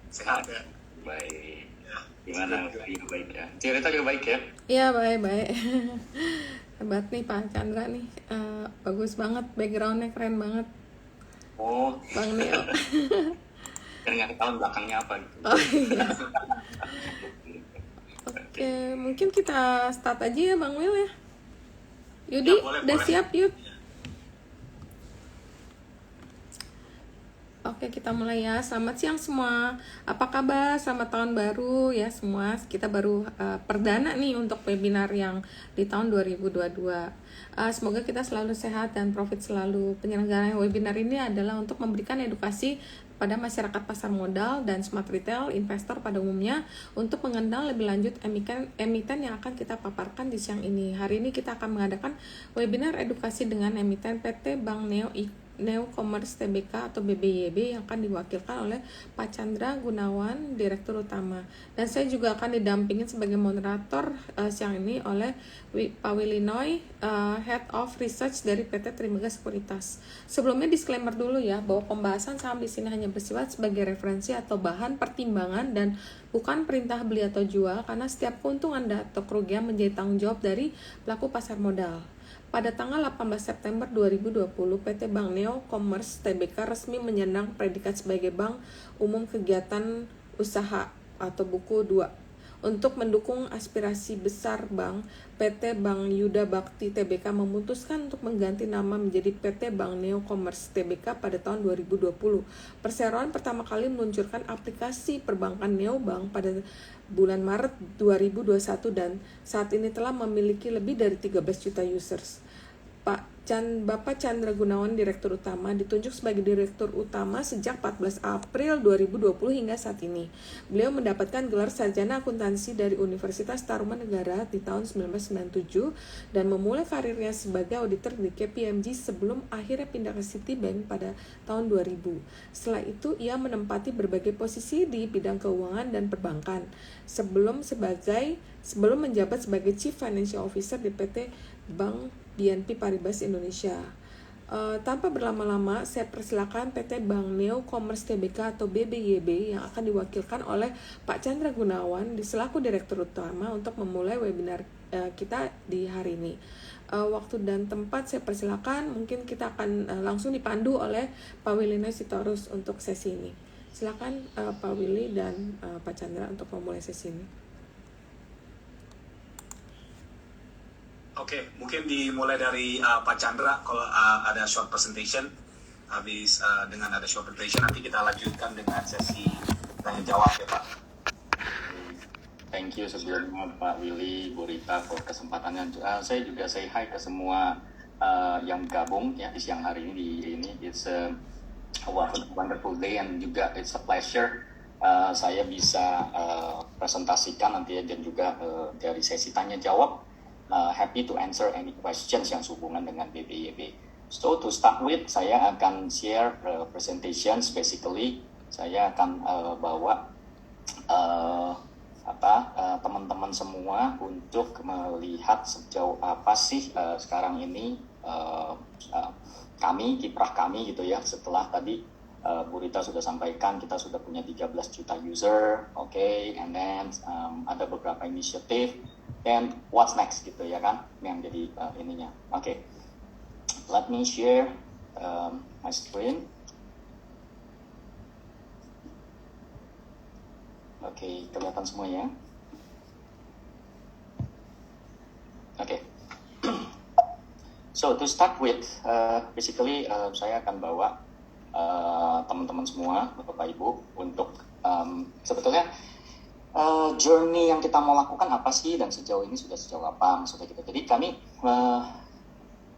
Sehat ya? Baik. Ya. Gimana? Iya, baik ya. Cerita juga baik ya? Iya, baik-baik. Hebat nih Pak Chandra nih. Bagus banget, backgroundnya keren banget. Oh, Bang Neo. kan nggak ketahuan belakangnya apa gitu. Oh iya. Oke, mungkin kita start aja ya Bang Will ya. Yudi, Ya, boleh, udah boleh. siap Yud? Ya. Oke, kita mulai ya. Selamat siang semua. Apa kabar? Selamat tahun baru ya semua. Kita baru perdana nih untuk webinar yang di tahun 2022. Semoga kita selalu sehat dan profit selalu. Penyelenggaraan webinar ini adalah untuk memberikan edukasi pada masyarakat pasar modal dan smart retail investor pada umumnya untuk mengenal lebih lanjut emiten yang akan kita paparkan di siang ini. Hari ini kita akan mengadakan webinar edukasi dengan emiten PT Bank Neo Commerce Tbk atau BBYB yang akan diwakilkan oleh Pak Chandra Gunawan, Direktur Utama. Dan saya juga akan didampingin sebagai moderator siang ini oleh Pak Willy Noy, Head of Research dari PT Trimega Sekuritas. Sebelumnya disclaimer dulu ya, bahwa pembahasan saham di sini hanya bersifat sebagai referensi atau bahan pertimbangan dan bukan perintah beli atau jual, karena setiap keuntungan atau kerugian menjadi tanggung jawab dari pelaku pasar modal. Pada tanggal 18 September 2020, PT Bank Neo Commerce Tbk resmi menyandang predikat sebagai Bank Umum Kegiatan Usaha atau Buku 2. Untuk mendukung aspirasi besar Bank, PT Bank Yuda Bakti Tbk memutuskan untuk mengganti nama menjadi PT Bank Neo Commerce Tbk pada tahun 2020. Perseroan pertama kali meluncurkan aplikasi perbankan Neobank pada bulan Maret 2021 dan saat ini telah memiliki lebih dari 13 juta users. Bapak Chandra Gunawan, Direktur Utama, ditunjuk sebagai Direktur Utama sejak 14 April 2020 hingga saat ini. Beliau mendapatkan gelar Sarjana Akuntansi dari Universitas Tarumanegara di tahun 1997 dan memulai karirnya sebagai auditor di KPMG sebelum akhirnya pindah ke Citibank pada tahun 2000. Setelah itu, ia menempati berbagai posisi di bidang keuangan dan perbankan sebelum menjabat sebagai Chief Financial Officer di PT Bank BNP Paribas Indonesia. Tanpa berlama-lama, saya persilakan PT Bank Neo Commerce Tbk atau BBYB yang akan diwakilkan oleh Pak Chandra Gunawan selaku Direktur Utama untuk memulai webinar kita di hari ini. Waktu dan tempat saya persilakan, mungkin kita akan langsung dipandu oleh Pak Willy Sitorus untuk sesi ini. Silakan Pak Willy dan Pak Chandra untuk memulai sesi ini. Oke, mungkin dimulai dari Pak Chandra kalau ada short presentation. Habis dengan ada short presentation nanti kita lanjutkan dengan sesi tanya jawab ya Pak. Thank you sebelumnya Pak Willy, Bu Rita for kesempatannya. Saya juga say hi ke semua yang gabung ya di siang hari ini. It's a wonderful day and juga it's a pleasure saya bisa presentasikan nanti ya, dan juga dari sesi tanya jawab. Happy to answer any questions yang sehubungan dengan BBYB. So to start with, saya akan share presentations. Basically, saya akan bawa teman-teman semua untuk melihat sejauh apa sih sekarang ini kiprah kami gitu ya. Setelah tadi Bu Rita sudah sampaikan kita sudah punya 13 juta user, and then ada beberapa inisiatif. And what's next gitu ya kan, yang jadi ininya. Let me share my screen. Kelihatan semuanya. So to start with, basically saya akan bawa teman-teman semua, Bapak Ibu, untuk sebetulnya journey yang kita mau lakukan apa sih dan sejauh ini sudah sejauh apa maksudnya gitu. Jadi kami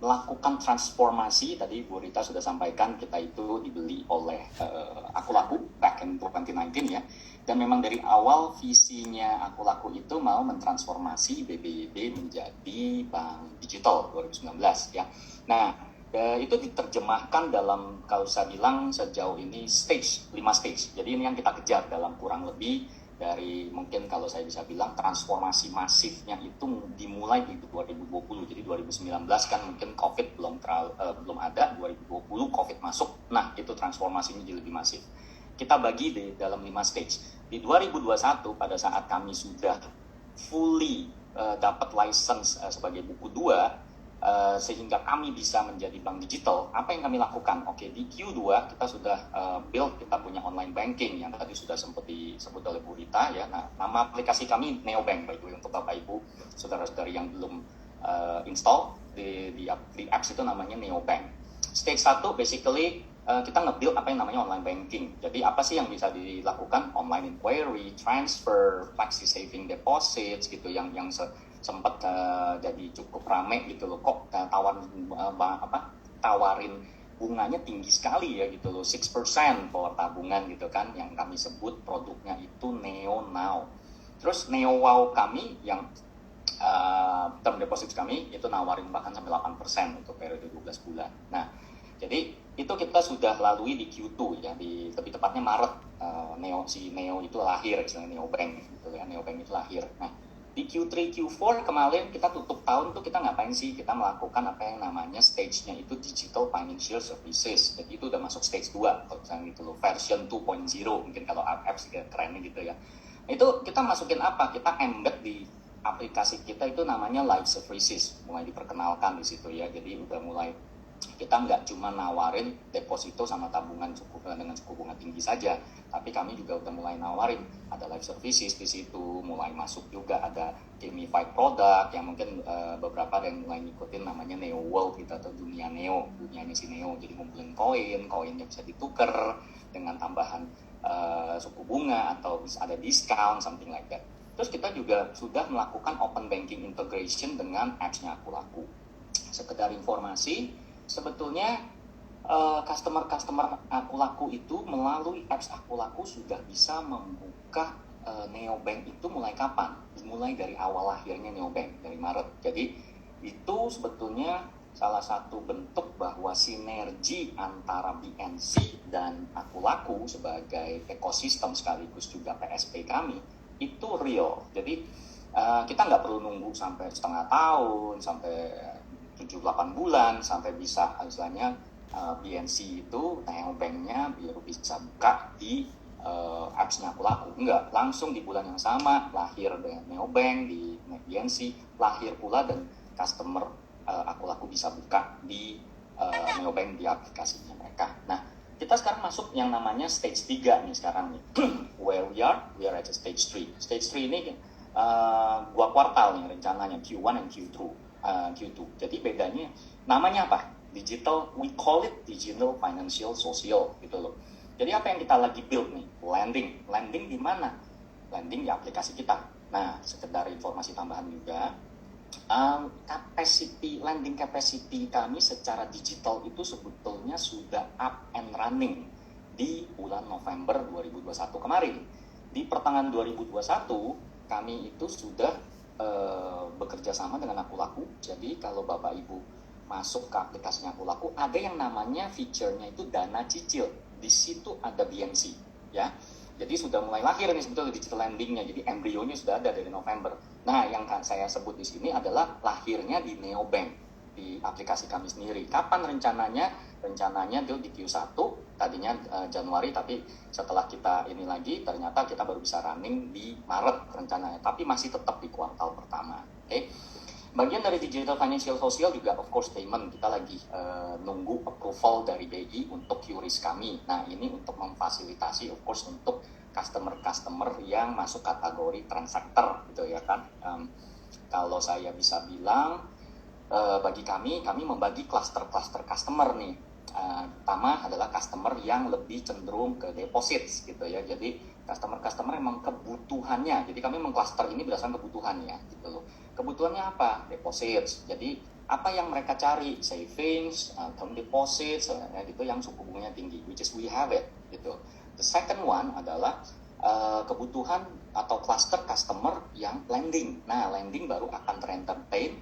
melakukan transformasi, tadi Bu Rita sudah sampaikan kita itu dibeli oleh Aku Laku back in 2019 ya, dan memang dari awal visinya Aku Laku itu mau mentransformasi BBYB menjadi bank digital 2019 ya. Nah itu diterjemahkan dalam, kalau saya bilang sejauh ini 5 stage. Jadi ini yang kita kejar dalam kurang lebih dari, mungkin kalau saya bisa bilang transformasi masifnya itu dimulai di 2020. Jadi 2019 kan mungkin COVID belum ada, 2020 COVID masuk. Nah, itu transformasinya jadi lebih masif. kita bagi di dalam 5 stage. Di 2021 pada saat kami sudah fully dapat license sebagai buku 2, sehingga kami bisa menjadi bank digital, apa yang kami lakukan? Oke, di Q2 kita sudah build, kita punya online banking yang tadi sudah sempat disebut oleh Bu Rita ya. Nah, nama aplikasi kami Neobank, by the way, untuk Bapak Ibu, saudara-saudari yang belum install di apps itu namanya Neobank. Stage 1 basically kita nge-build apa yang namanya online banking. Jadi apa sih yang bisa dilakukan? Online inquiry, transfer, flexi saving deposits gitu yang sempat jadi cukup rame gitu loh, kok tawarin bunganya tinggi sekali ya gitu loh, 6% for tabungan gitu kan, yang kami sebut produknya itu Neo Now. Terus Neo Wow kami yang term deposit kami itu nawarin bahkan sampai 8% untuk periode 12 bulan. Nah, jadi itu kita sudah lalui di Q2 ya, di lebih tepatnya Maret. Neo itu lahir, istilahnya Neobank gitu ya, Neobank itu lahir. Nah, di Q3, Q4 kemarin kita tutup tahun tuh kita ngapain sih? Kita melakukan apa yang namanya stage-nya itu Digital Financial Services. Jadi itu udah masuk stage 2, kalau misalnya gitu loh, version 2.0 mungkin kalau apps kerennya gitu ya. Itu kita masukin apa? Kita embed di aplikasi kita itu namanya Live Services, mulai diperkenalkan di situ ya. Jadi udah mulai kita nggak cuma nawarin deposito sama tabungan dengan suku bunga tinggi saja, tapi kami juga udah mulai nawarin ada live services di situ, mulai masuk juga ada gamified product yang mungkin beberapa ada yang mulai ngikutin namanya Neo World gitu, atau dunianya si Neo. Jadi ngumpulin koin yang bisa ditukar dengan tambahan suku bunga atau bisa ada diskon, something like that. Terus kita juga sudah melakukan open banking integration dengan apps-nya Akulaku. Sekedar informasi, sebetulnya customer Akulaku itu melalui apps Akulaku sudah bisa membuka Neobank itu mulai kapan? Mulai dari awal lahirnya Neobank, dari Maret. Jadi itu sebetulnya salah satu bentuk bahwa sinergi antara BNC dan Akulaku sebagai ekosistem sekaligus juga PSP kami itu real. Jadi kita nggak perlu nunggu sampai setengah tahun, sampai 7-8 bulan sampai bisa misalnya BNC itu Neobank-nya biar bisa buka di apps-nya Akulaku. Enggak, langsung di bulan yang sama lahir dengan Neobank di BNC, lahir pula dan customer Akulaku bisa buka di Neobank di aplikasinya mereka. Nah, kita sekarang masuk yang namanya stage 3 nih sekarang nih. Where we are at stage 3. Stage 3 ini 2 kuartal nih rencananya, Q1 dan Q2. Jadi bedanya namanya apa? Digital, we call it digital financial social gitu loh. Jadi apa yang kita lagi build nih? Lending di mana? Lending di aplikasi kita. Nah, sekedar informasi tambahan juga, lending capacity kami secara digital itu sebetulnya sudah up and running di bulan November 2021 kemarin. Di pertengahan 2021 kami itu sudah bekerja sama dengan Akulaku. Jadi kalau Bapak Ibu masuk ke aplikasinya Akulaku, ada yang namanya feature-nya itu dana cicil. Di situ ada BNC, ya. Jadi sudah mulai lahir nih sebetulnya digital lending-nya. Jadi embrionya sudah ada dari November. Nah, yang saya sebut di sini adalah lahirnya di Neobank, di aplikasi kami sendiri. Kapan rencananya? Rencananya itu di Q1, tadinya Januari, tapi setelah kita ini lagi, ternyata kita baru bisa running di Maret rencananya, tapi masih tetap di kuartal pertama. Oke. Bagian dari digital financial social juga of course payment, kita lagi nunggu approval dari BI untuk QRIS kami. Nah, ini untuk memfasilitasi of course untuk customer yang masuk kategori transactor gitu ya kan. Kalau saya bisa bilang, bagi kami membagi cluster customer nih. Pertama adalah customer yang lebih cenderung ke deposit gitu ya. Jadi customer emang kebutuhannya. Jadi kami mengcluster ini berdasarkan kebutuhannya gitu loh. Kebutuhannya apa? Deposit. Jadi apa yang mereka cari? Savings, term deposits, gitu yang suku bunganya tinggi, which is we have it gitu. The second one adalah kebutuhan atau cluster customer yang lending. Nah, lending baru akan terentertain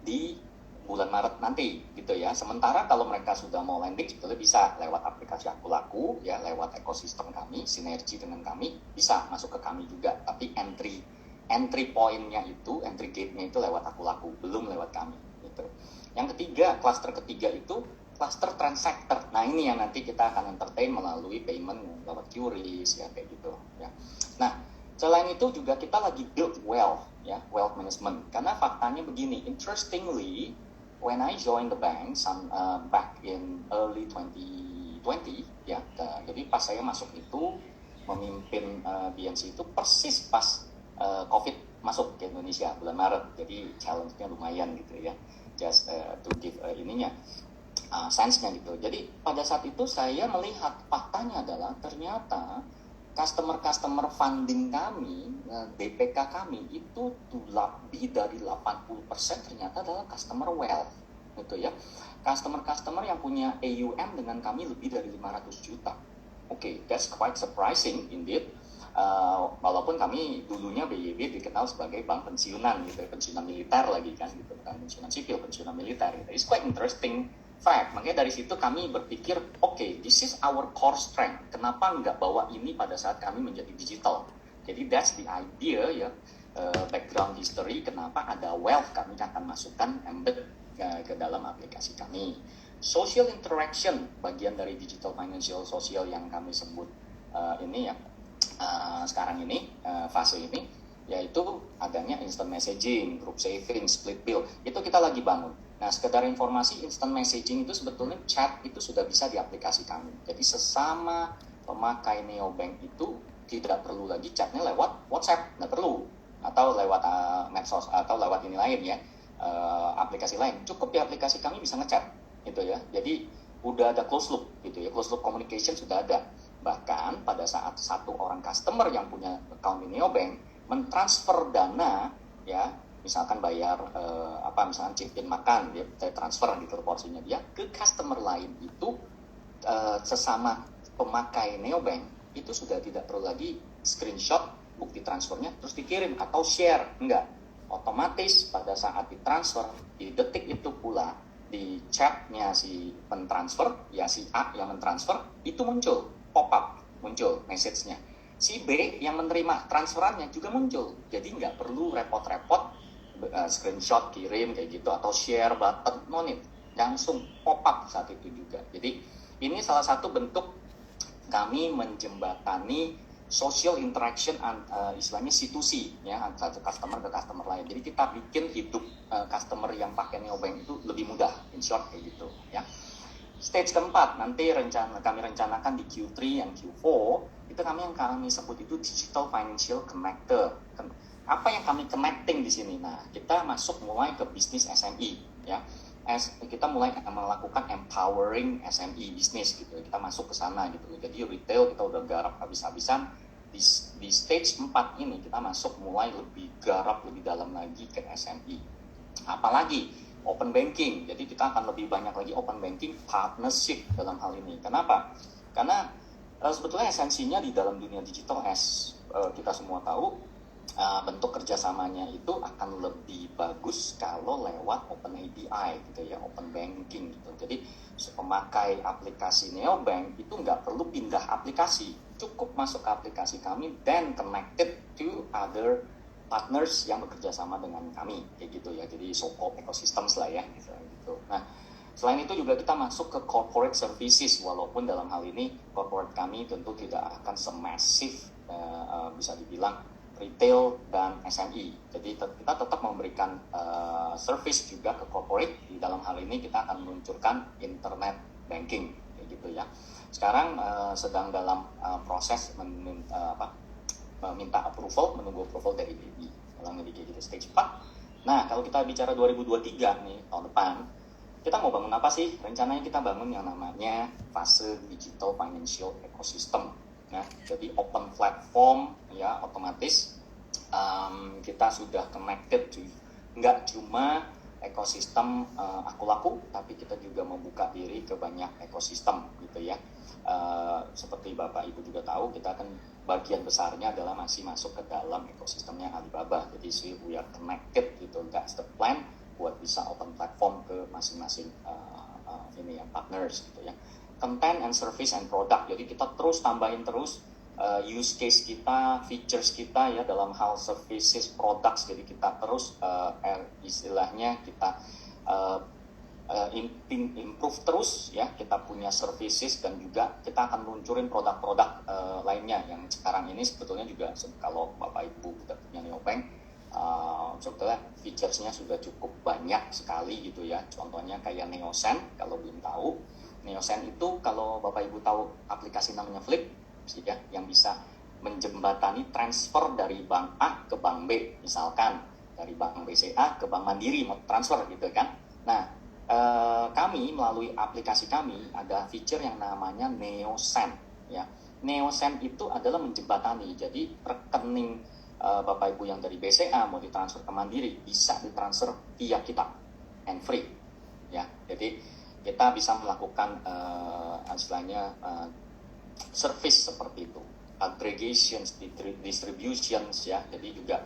di bulan Maret nanti gitu ya. Sementara kalau mereka sudah mau lending sebetulnya bisa lewat aplikasi Akulaku ya, lewat ekosistem kami, sinergi dengan kami, bisa masuk ke kami juga. Tapi entry point-nya itu, entry gate-nya itu lewat Akulaku, belum lewat kami gitu. Yang ketiga, cluster ketiga itu cluster transactor. Nah ini yang nanti kita akan entertain melalui payment lewat QRIS ya kayak gitu ya. Nah selain itu juga kita lagi build wealth ya, wealth management. Karena faktanya begini, interestingly when I joined the bank back in early 2020 ya, jadi pas saya masuk itu memimpin BNC itu persis pas COVID masuk ke Indonesia bulan Maret, jadi challenge-nya lumayan gitu ya, just to give ininya sense-nya gitu. Jadi pada saat itu saya melihat faktanya adalah ternyata customer funding kami, DPK kami itu lebih dari 80% ternyata adalah customer wealth gitu ya. Customer yang punya AUM dengan kami lebih dari 500 juta. Oke, that's quite surprising indeed. Walaupun kami dulunya BYB dikenal sebagai bank pensiunan gitu, pensiunan militer lagi kan gitu, bukan pensiunan sipil, pensiunan militer gitu. It's quite interesting fact. Makanya dari situ kami berpikir, okay, this is our core strength. Kenapa nggak bawa ini pada saat kami menjadi digital? Jadi that's the idea ya, background history kenapa ada wealth kami akan masukkan embed ke dalam aplikasi kami. Social interaction bagian dari digital financial social yang kami sebut ini ya. Sekarang ini fase ini yaitu adanya instant messaging, group saving, split bill, itu kita lagi bangun. Nah sekedar informasi, instant messaging itu sebetulnya chat itu sudah bisa di aplikasi kami. Jadi sesama pemakai neobank itu tidak perlu lagi chatnya lewat WhatsApp, nggak perlu, atau lewat medsos atau lewat ini lain ya, aplikasi lain. Cukup di aplikasi kami bisa ngechat gitu ya. Jadi udah ada close loop gitu ya, close loop communication sudah ada. Bahkan pada saat satu orang customer yang punya account di neobank mentransfer dana ya, misalkan bayar misalkan chip-in makan, dia transfer gitu porsinya dia ke customer lain itu, sesama pemakai neobank itu sudah tidak perlu lagi screenshot bukti transfernya terus dikirim atau share, enggak, otomatis pada saat ditransfer di detik itu pula di chatnya si pentransfer ya, si A yang mentransfer itu muncul pop-up, muncul message-nya. Si B yang menerima transferannya juga muncul. Jadi nggak perlu repot-repot screenshot, kirim kayak gitu, atau share button, no need. Langsung pop-up saat itu juga. Jadi ini salah satu bentuk kami menjembatani social interaction istilahnya C2C ya, satu customer ke customer lain. Jadi kita bikin hidup customer yang pakai neobank itu lebih mudah, in short kayak gitu ya. Stage keempat nanti kami rencanakan di Q3 dan Q4 itu yang kami sebut itu digital financial connector. Apa yang kami connecting di sini? Nah, kita masuk mulai ke bisnis SME ya. Kita mulai melakukan empowering SME bisnis gitu. Kita masuk ke sana gitu. Jadi retail kita udah garap habis-habisan. Di stage 4 ini kita masuk mulai lebih garap lebih dalam lagi ke SME. Apalagi open banking, jadi kita akan lebih banyak lagi open banking partnership dalam hal ini. Kenapa? Karena sebetulnya esensinya di dalam dunia digital, kita semua tahu, bentuk kerjasamanya itu akan lebih bagus kalau lewat open API gitu ya, open banking gitu. Jadi pemakai aplikasi neobank itu nggak perlu pindah aplikasi, cukup masuk ke aplikasi kami dan connected to other partners yang bekerja sama dengan kami kayak gitu ya, jadi so-called ecosystems lah ya gitu. Nah selain itu juga kita masuk ke corporate services, walaupun dalam hal ini corporate kami tentu tidak akan semasif bisa dibilang retail dan SME. Jadi kita tetap memberikan service juga ke corporate. Di dalam hal ini kita akan meluncurkan internet banking kayak gitu ya. Sekarang sedang dalam proses minta approval, menunggu approval dari BI. Dalam kayak gitu stage 4. Nah, kalau kita bicara 2023 nih, tahun depan, kita mau bangun apa sih? Rencananya kita bangun yang namanya fase digital financial ecosystem. Ya, jadi open platform ya, otomatis kita sudah connected to nggak cuma ekosistem aku laku, tapi kita juga membuka diri ke banyak ekosistem gitu ya. Seperti Bapak Ibu juga tahu, kita akan bagian besarnya adalah masih masuk ke dalam ekosistemnya Alibaba. Jadi we are connected gitu, that's the plan buat bisa open platform ke masing-masing ini ya, partners gitu ya. Content and service and product, jadi kita terus tambahin terus use case kita, features kita ya dalam hal services, products. Jadi kita terus istilahnya kita improve terus ya, kita punya services dan juga kita akan luncurin produk-produk lainnya yang sekarang ini sebetulnya juga kalau Bapak Ibu kita punya neobank sebetulnya featuresnya sudah cukup banyak sekali gitu ya. Contohnya kayak Neosend, kalau belum tahu Neosend itu kalau Bapak Ibu tahu aplikasi namanya Flip ya, yang bisa menjembatani transfer dari bank A ke bank B, misalkan dari bank BCA ke bank Mandiri mau transfer gitu kan. Nah, kami melalui aplikasi kami ada feature yang namanya Neosend ya. Neosend itu adalah menjembatani, jadi rekening Bapak Ibu yang dari BCA mau ditransfer ke Mandiri bisa ditransfer via kita and free ya. Jadi kita bisa melakukan istilahnya service seperti itu, aggregations, distributions ya. Jadi juga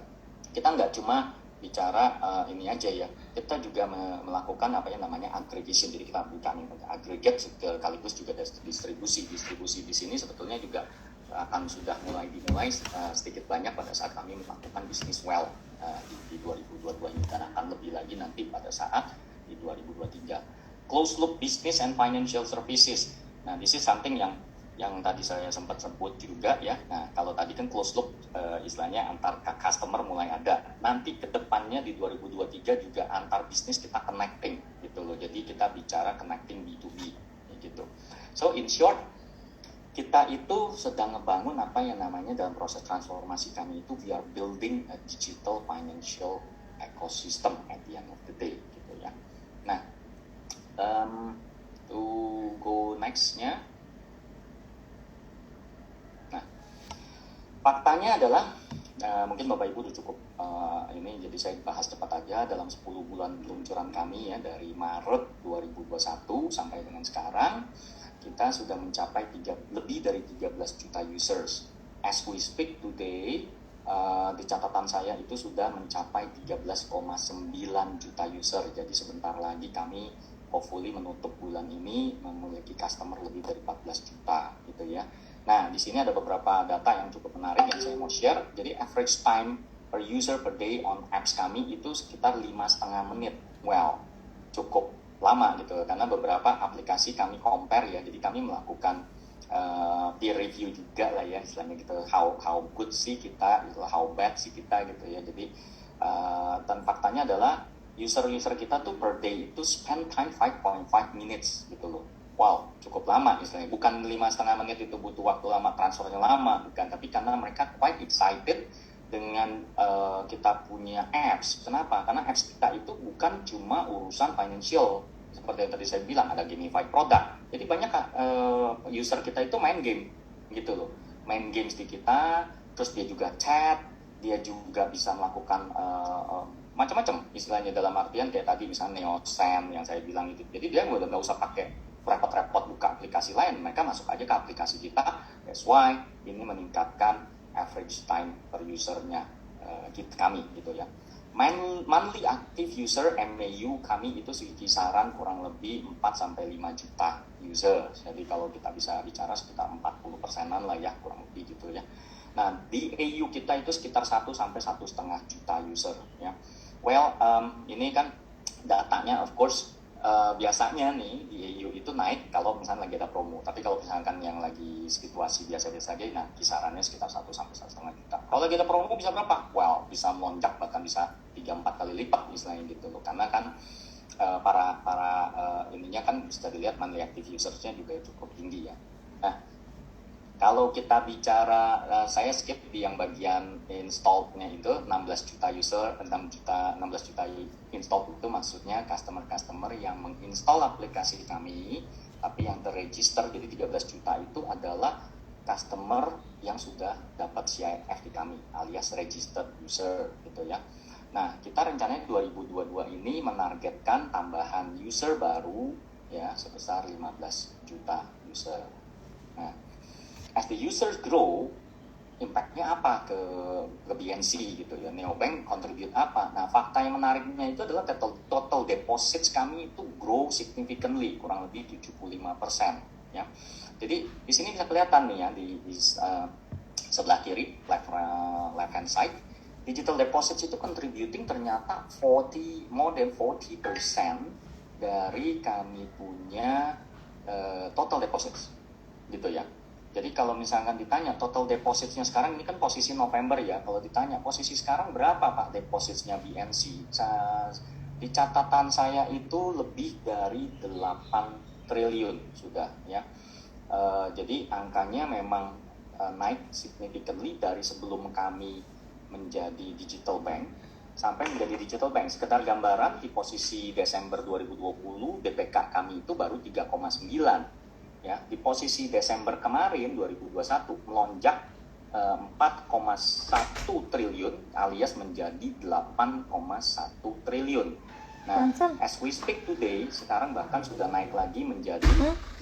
kita nggak cuma bicara ini aja ya, kita juga melakukan apa yang namanya aggregation. Jadi kita bukan aggregate sekaligus juga distribusi di sini sebetulnya juga akan sudah dimulai sedikit banyak pada saat kami melakukan bisnis well di 2022 ini, dan akan lebih lagi nanti pada saat di 2023. Closed loop business and financial services. Nah, this is something yang tadi saya sempat sebut juga ya. Nah, kalau tadi kan closed loop istilahnya antar customer mulai ada. Nanti ke depannya di 2023 juga antar bisnis kita connecting gitu loh. Jadi kita bicara connecting B2B gitu. So in short, kita itu sedang ngebangun apa yang namanya dalam proses transformasi kami itu we are building a digital financial ecosystem at the end of the day gitu ya. Nah, to go next-nya. Nah, faktanya adalah mungkin Bapak Ibu udah cukup ini, jadi saya bahas cepat aja. Dalam 10 bulan peluncuran kami ya, dari Maret 2021 sampai dengan sekarang, kita sudah mencapai lebih dari 13 juta users. As we speak today, di catatan saya itu sudah mencapai 13,9 juta user. Jadi sebentar lagi kami hopefully menutup bulan ini memiliki customer lebih dari 14 juta gitu ya. Nah, di sini ada beberapa data yang cukup menarik yang saya mau share. Jadi average time per user per day on apps kami itu sekitar 5,5 menit. Well, cukup lama gitu, karena beberapa aplikasi kami compare ya. Jadi kami melakukan peer review juga lah ya, istilahnya gitu, how good sih kita gitu, how bad sih kita gitu ya. Jadi dan faktanya adalah user kita tuh per day itu spend time 5.5 minutes gitu loh. Wow, cukup lama istilahnya. Bukan 5,5 menit itu butuh waktu lama, transfernya lama, bukan. Tapi karena mereka quite excited dengan kita punya apps. Kenapa? Karena apps kita itu bukan cuma urusan financial. Seperti yang tadi saya bilang, ada gamified product. Jadi banyak user kita itu main game gitu loh. Main games di kita, terus dia juga chat, dia juga bisa melakukan macam-macam istilahnya, dalam artian kayak tadi misalnya Neosend yang saya bilang itu. Jadi dia nggak usah pakai repot-repot buka aplikasi lain, mereka masuk aja ke aplikasi kita. That's why ini meningkatkan average time per usernya kami gitu ya. Monthly active user MAU kami itu kisaran kurang lebih 4-5 juta user. Jadi kalau kita bisa bicara sekitar 40%-an lah ya, kurang lebih gitu ya. Nah, di AU kita itu sekitar 1-1,5 juta user ya. Well, ini kan datanya of course biasanya nih di AU itu naik kalau misalnya lagi ada promo. Tapi kalau misalkan yang lagi situasi biasa-biasa aja, nah kisarannya sekitar 1-1,5 juta. Kalau lagi ada promo bisa berapa? Well, bisa melonjak, bahkan bisa 3-4 kali lipat misalnya gitu loh. Karena kan para ininya kan bisa dilihat monthly active usersnya juga cukup tinggi ya. Nah, kalau kita bicara, saya skip di yang bagian install-nya itu 16 juta user, 16 juta install itu maksudnya customer yang menginstall aplikasi kami, tapi yang terregister jadi 13 juta itu adalah customer yang sudah dapat CIF di kami, alias registered user gitu ya. Nah, kita rencananya 2022 ini menargetkan tambahan user baru ya sebesar 15 juta user. Nah, as the users grow, impact-nya apa ke BNC gitu ya, Neobank contribute apa? Nah, fakta yang menariknya itu adalah total deposits kami itu grow significantly, kurang lebih 75% ya. Jadi di sini bisa kelihatan nih ya, di sebelah kiri left hand side, digital deposits itu contributing ternyata more than 40% dari kami punya total deposits gitu ya. Jadi kalau misalkan ditanya total depositnya sekarang, ini kan posisi November ya, kalau ditanya posisi sekarang berapa Pak depositnya BNC, di catatan saya itu lebih dari 8 triliun sudah ya. Jadi angkanya memang naik significantly dari sebelum kami menjadi digital bank sampai menjadi digital bank. Sekedar gambaran, di posisi Desember 2020 DPK kami itu baru 3,9 ya. Di posisi Desember kemarin 2021 melonjak 4,1 triliun alias menjadi 8,1 triliun. Nah, as we speak today, sekarang bahkan sudah naik lagi menjadi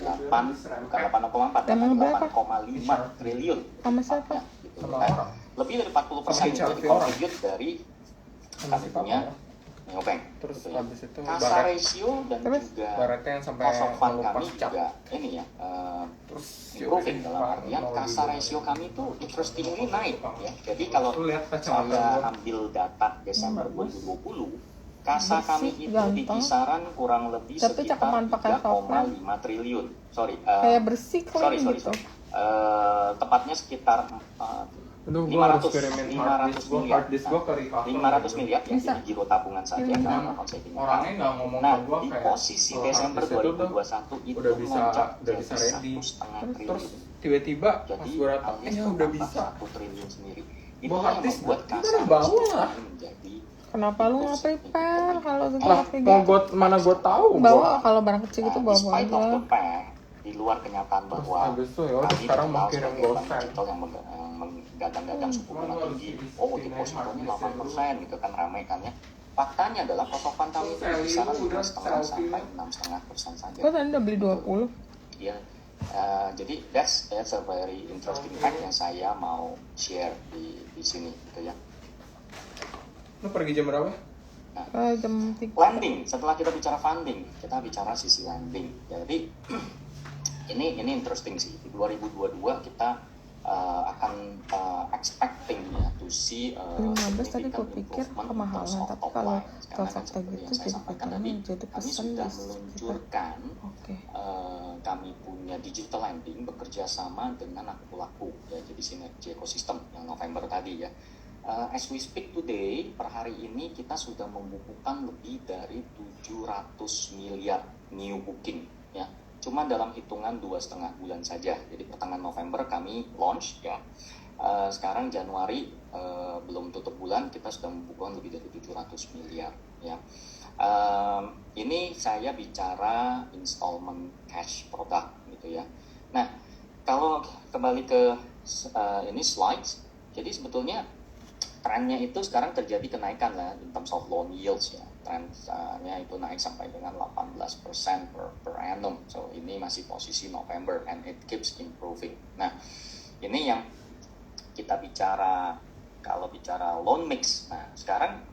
8,4 dan 8,5 triliun. Sama siapa? Gitu. Nah, lebih dari 40% itu dikontribut dari kami punya neobank. Terus gitu ya. habis itu Kasa ratio dan juga baratnya yang sampai cost of fund kami ngelupas cap. juga ini ya Terus improving dalam artian kasa ratio kami itu interestingly naik ya. Jadi kalau Lu lihat saya ambil data Desember 2020, kasa kami itu di kisaran kurang lebih Tapi sekitar cakepan pakai 3,5 triliun. Kayak bersih clean gitu. Tepatnya sekitar Aduh, gua harus 500 kirimin hard disk gua ke recover. 500 miliar ya, Bisa. di giro tabungan saja Bisa. karena account saving Orangnya nggak ngomong Nah, ke gua di kayak posisi kalau Desember hard disk itu tuh 2021 itu udah bisa jadi ready. 1,5 Terus triliun. tiba-tiba pas Jadi gua datang, alias udah bisa. 1 triliun sendiri. Itu Bawa yang hard disk membuat kita kasa udah bawa ratio lah. kami menjadi Kenapa lu nggak prepare kalau Lah, kayak mau gitu? gua mana gua tahu Bawa kalau barang kecil gitu bawa despite of aja. the fact, di luar kenyataan bahwa habis itu ya udah kami sekarang mau dikenal kirim sebagai bank GoSend. digital yang menggadang-gadang suku bunga tinggi. Oh, depositonya 8% gitu kan, ramai kan ya. Faktanya adalah cost of fund kami itu di kisaran 5,5 sampai 6,5% saja. Kok tadi udah beli 20? Ya, jadi that's a very interesting fact yang saya mau share di sini gitu ya. Lu pergi jam berapa? Jam 3. Lending, setelah kita bicara funding, kita bicara sisi lending. Jadi ini interesting sih. Di 2022 kita akan expecting ya to see 15 tadi gue significant pikir improvement in kemahalan, terms of tapi top kalau line. Karena kan fakta seperti gitu yang saya jadi sampaikan pikiran tadi, jadi kami pesen sudah di meluncurkan Oke. kami punya digital lending bekerja sama dengan Aku Laku ya, jadi sinergi ekosistem yang November tadi ya. As we speak today, per hari ini kita sudah membukukan lebih dari 700 miliar new booking ya. Cuma dalam hitungan 2,5 bulan saja. Jadi pertengahan November kami launch ya. Sekarang Januari belum tutup bulan kita sudah membukukan lebih dari 700 miliar ya. Ini saya bicara installment cash product gitu ya. Nah, kalau kembali ke ini slides, jadi sebetulnya trennya itu sekarang terjadi kenaikan lah in terms of loan yields ya. Trennya itu naik sampai dengan 18% per annum. So ini masih posisi November and it keeps improving. Nah, ini yang kita bicara kalau bicara loan mix. Nah, sekarang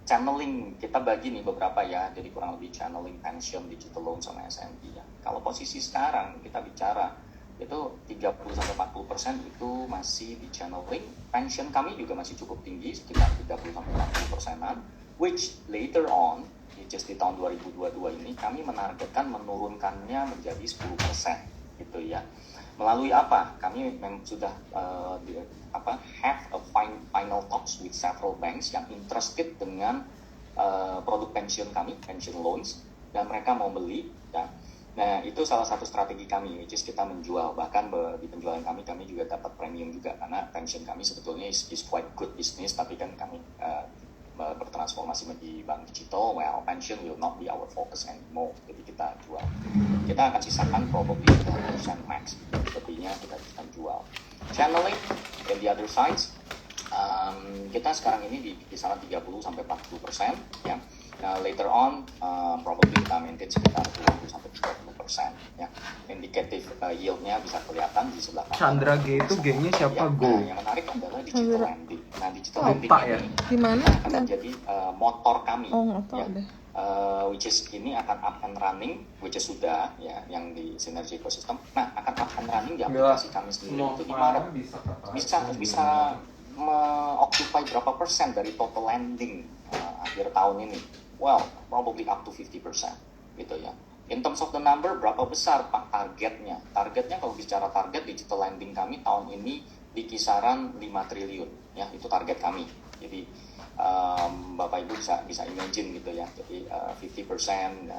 channeling kita bagi nih beberapa ya. Jadi kurang lebih channeling pension, digital loan sama SMB ya. Kalau posisi sekarang kita bicara itu 30-40% itu masih di channeling. Pension kami juga masih cukup tinggi, sekitar 30-40%-an, which later on, which is di tahun 2022 ini, kami menargetkan menurunkannya menjadi 10% gitu ya. Melalui apa? Kami sudah have a final talks with several banks yang interested dengan produk pensiun kami, pension loans, dan mereka mau beli ya. Nah, itu salah satu strategi kami, which is kita menjual. Bahkan di penjualan kami juga dapat premium juga, karena pension kami sebetulnya is quite good business, tapi kan kami bertransformasi menjadi bank digital. Well, pension will not be our focus anymore, jadi kita jual. Kita akan sisakan probably 10% max, lebihnya kita akan jual. Channeling, and the other sides, kita sekarang ini di kisaran 30-40% ya. Later on, probably kita maintain sekitar 20-30% ya. Indikatif yield-nya bisa kelihatan di sebelah kanan. Chandra G itu G-nya siapa? Ya, Go. nah, yang menarik adalah digital lending. Nah, digital lending Lupa ya. ini Gimana? akan menjadi motor kami. Oh, nggak tahu ya. deh. Which is ini akan up and running, which is sudah ya, yang di sinergi ekosistem. Nah, akan up and running di aplikasi kami sendiri itu di Maret. Bisa occupy berapa persen dari total lending akhir tahun ini? Well, probably up to 50%. gitu ya. In terms of the number, berapa besar Pak targetnya? Targetnya kalau bicara target digital lending kami tahun ini di kisaran 5 triliun ya, itu target kami. Jadi Bapak Ibu bisa imagine gitu ya. Jadi 50%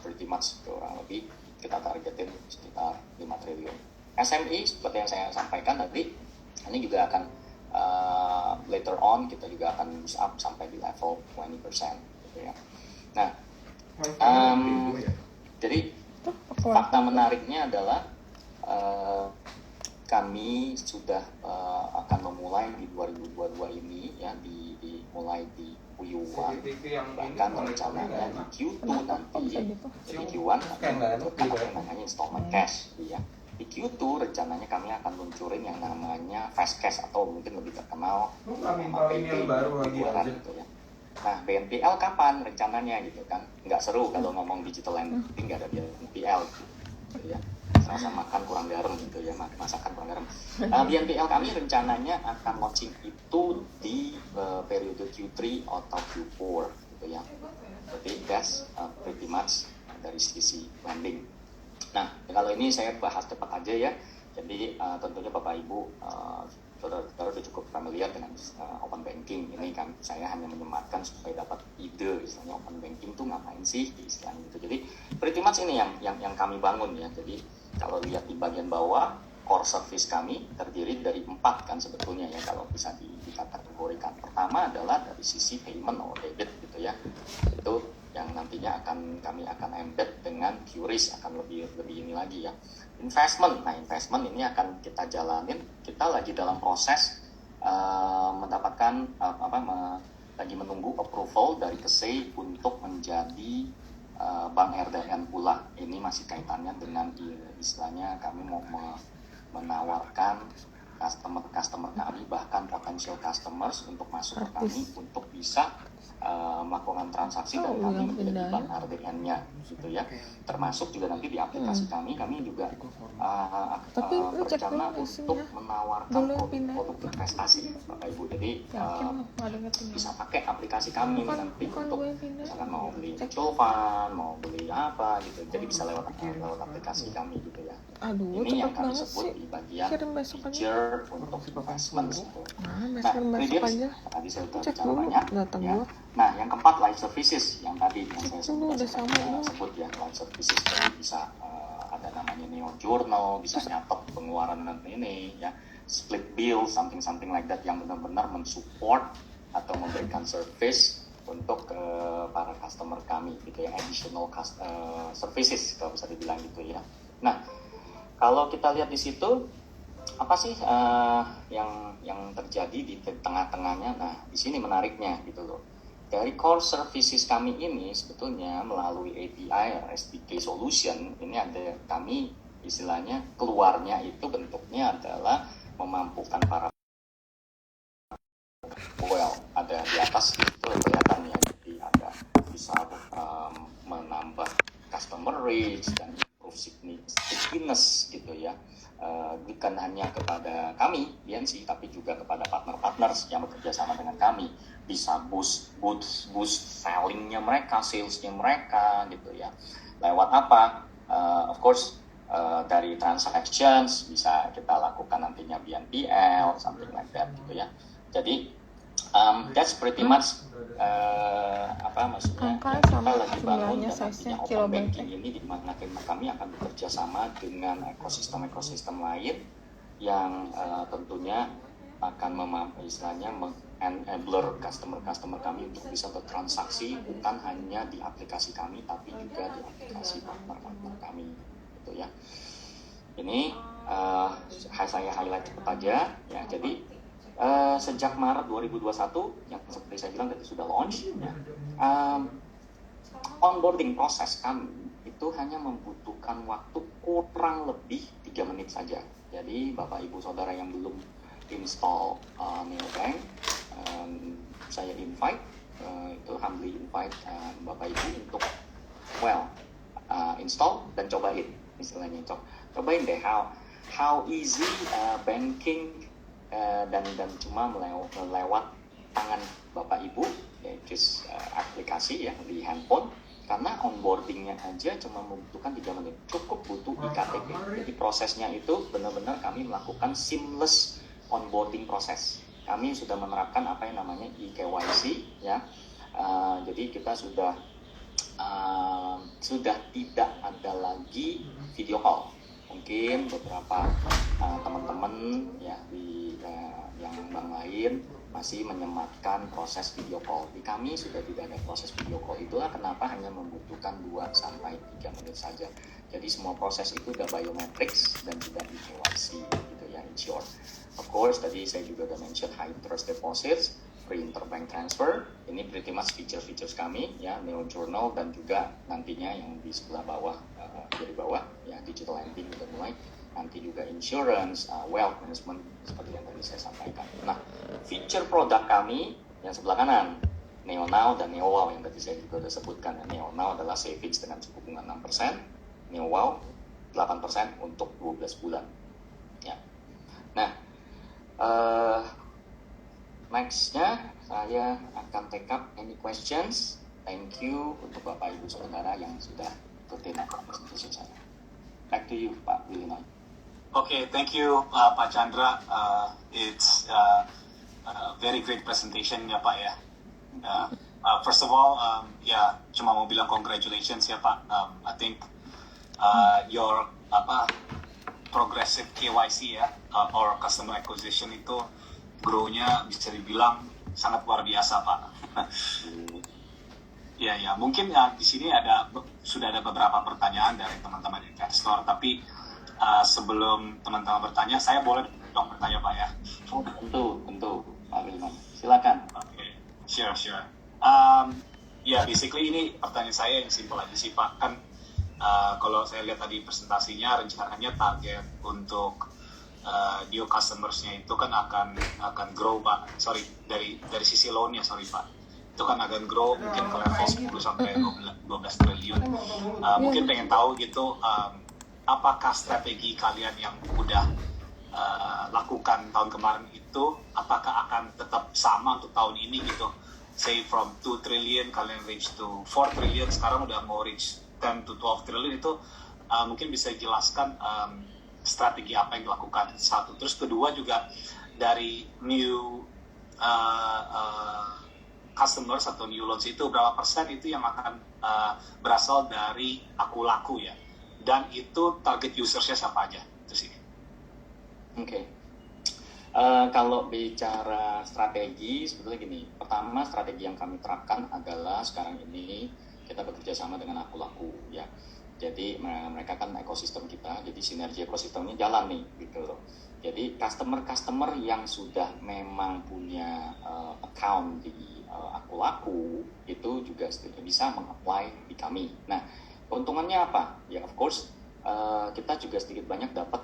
pretty much kurang lebih kita targetin sekitar 5 triliun. SME seperti yang saya sampaikan tadi, ini juga akan later on kita juga akan boost up sampai di level 20% gitu ya. Nah, jadi fakta menariknya adalah kami sudah akan memulai di 2022 ini ya, dimulai di Q1, bahkan rencananya di Q2 nanti. Jadi Q1 itu namanya installment cash ya. Di Q2 rencananya kami akan luncurin yang namanya fast cash atau mungkin lebih terkenal nama PP gitu ya. Nah, BNPL kapan rencananya gitu kan? Nggak seru kalau ngomong digital lending nggak ada BNPL gitu ya. Serasa makan kurang garam gitu ya, masakan kurang garam. BNPL kami rencananya akan launching itu di periode Q3 atau Q4 gitu ya. Jadi that's pretty much dari sisi lending. Nah, kalau ini saya bahas cepat aja ya. Jadi tentunya Bapak Ibu saudara-saudara sudah cukup familiar dengan open banking. Ini kan saya hanya menyematkan supaya dapat ide istilahnya open banking itu ngapain sih istilahnya gitu. Jadi pretty much ini yang kami bangun ya. Jadi kalau lihat di bagian bawah, core service kami terdiri dari 4 kan sebetulnya ya kalau bisa dikategorikan. Pertama adalah dari sisi payment or debit gitu ya. Itu yang nantinya kami akan embed dengan QRIS, akan lebih ini lagi ya. Investment ini akan kita jalanin. Kita lagi dalam proses mendapatkan lagi menunggu approval dari KSEI untuk menjadi Bank RDN pula. Ini masih kaitannya dengan istilahnya kami mau menawarkan customer kami, bahkan potential customers untuk masuk ke kami untuk bisa melakukan transaksi dan kami menjadi bank RDN-nya gitu ya. Termasuk juga nanti di aplikasi kami juga berencana untuk menawarkan produk investasi Bapak Ibu. Jadi bisa pakai aplikasi kami nanti untuk misalkan mau beli mutual fund, mau beli apa gitu. Jadi bisa lewat aplikasi kami gitu ya. Ini yang kami sebut di bagian feature untuk investment gitu. Nah, kredit tadi saya sudah bicara banyak ya. Nah, yang keempat life services yang tadi yang saya sebut ya, life services jadi bisa ada namanya neo journal, bisa nyatet pengeluaran ini ya, split bill, something like that yang benar-benar mensupport atau memberikan service untuk para customer kami gitu ya, additional services kalau bisa dibilang gitu ya. Nah, kalau kita lihat di situ apa sih yang terjadi di tengah-tengahnya? Nah, di sini menariknya gitu loh. Dari core services kami ini sebetulnya melalui API SDK solution ini ada kami istilahnya keluarnya itu bentuknya adalah memampukan para ada di atas itu kelihatannya, jadi ada bisa menambah customer reach dan improve stickiness gitu ya. Bukan hanya kepada kami BNC tapi juga kepada partner-partners yang bekerja sama dengan kami, bisa boost sellingnya mereka, salesnya mereka gitu ya. Lewat apa? Of course dari transactions bisa kita lakukan nantinya BNPL, something like that gitu ya. Jadi that's pretty much maksudnya kita lagi bangun dan nantinya open banking ini di mana kami akan bekerja sama dengan ekosistem lain yang tentunya akan istilahnya enabler customer kami untuk bisa bertransaksi bukan hanya di aplikasi kami tapi juga di aplikasi partner kami gitu ya. Ini saya highlight cepat aja ya. Jadi sejak Maret 2021 yang seperti saya bilang tadi sudah launch ya, onboarding proses kami itu hanya membutuhkan waktu kurang lebih 3 menit saja. Jadi Bapak Ibu Saudara yang belum install Neobank, saya invite humbly invite Bapak Ibu untuk install dan cobain istilahnya, cobain deh how easy banking dan cuma lewat tangan Bapak Ibu, yaitu aplikasi yang di handphone karena onboardingnya aja cuma membutuhkan 3 menit, cukup butuh iktp. Jadi prosesnya itu benar-benar kami melakukan seamless onboarding proses. Kami sudah menerapkan apa yang namanya eKYC ya. Jadi kita sudah tidak ada lagi video call. Mungkin beberapa teman-teman ya yang bank lain masih menyematkan proses video call. Di kami sudah tidak ada proses video call. Itulah kenapa hanya membutuhkan 2-3 menit saja. Jadi semua proses itu udah biometrics dan juga eKYC gitu ya, in short. Of course tadi saya juga udah mention high interest deposits, free interbank transfer. Ini pretty much features kami ya, Neo Journal, dan juga nantinya yang di sebelah bawah, dari bawah ya, digital lending udah mulai. Nanti juga insurance, wealth management seperti yang tadi saya sampaikan. Nah, feature produk kami yang sebelah kanan, Neo Now dan Neo Wow yang tadi saya juga sudah sebutkan. Neo Now adalah savings dengan suku bunga 6%, Neo Wow 8% untuk 12 bulan. Ya. Nah, next-nya saya akan take up any questions. Thank you untuk Bapak Ibu Saudara yang sudah ikutin presentation saya. Back to you, Pak Willy Noy. Okay, thank you, Pak Chandra. It's a very great presentation ya Pak ya. First of all, cuma mau bilang congratulations ya Pak. I think your progressive KYC ya, or customer acquisition itu grow-nya bisa dibilang sangat luar biasa Pak. Ya, mungkin di sini sudah ada beberapa pertanyaan dari teman-teman investor, tapi sebelum teman-teman bertanya, saya boleh dong bertanya Pak ya? Oh, tentu Pak Wilman, silakan. Okay. Sure. Basically ini pertanyaan saya yang simpel aja sih Pak. Kan kalau saya lihat tadi presentasinya, rencananya target untuk new customersnya itu kan akan grow Pak. Sorry, dari sisi loan-nya, sorry Pak. Itu kan akan grow mungkin ke level 10 sampai 12 triliun. Mungkin pengen tahu gitu, apakah strategi kalian yang udah lakukan tahun kemarin itu apakah akan tetap sama untuk tahun ini gitu? Say from 2 trillion kalian reach to 4 trillion, sekarang udah mau reach 10 to 12 trillion, itu mungkin bisa jelaskan strategi apa yang dilakukan, satu. Terus kedua juga dari new customers atau new loans itu berapa persen itu yang akan berasal dari aku laku ya, dan itu target usersnya siapa aja itu sih. Oke. Kalau bicara strategi sebetulnya gini, pertama strategi yang kami terapkan adalah sekarang ini kita bekerja sama dengan aku laku ya. Jadi mereka kan ekosistem kita, jadi sinergi ekosistemnya jalan nih gitu loh. Jadi customer yang sudah memang punya account di aku laku itu juga bisa meng-apply di kami. Nah, keuntungannya apa? Ya of course kita juga sedikit banyak dapat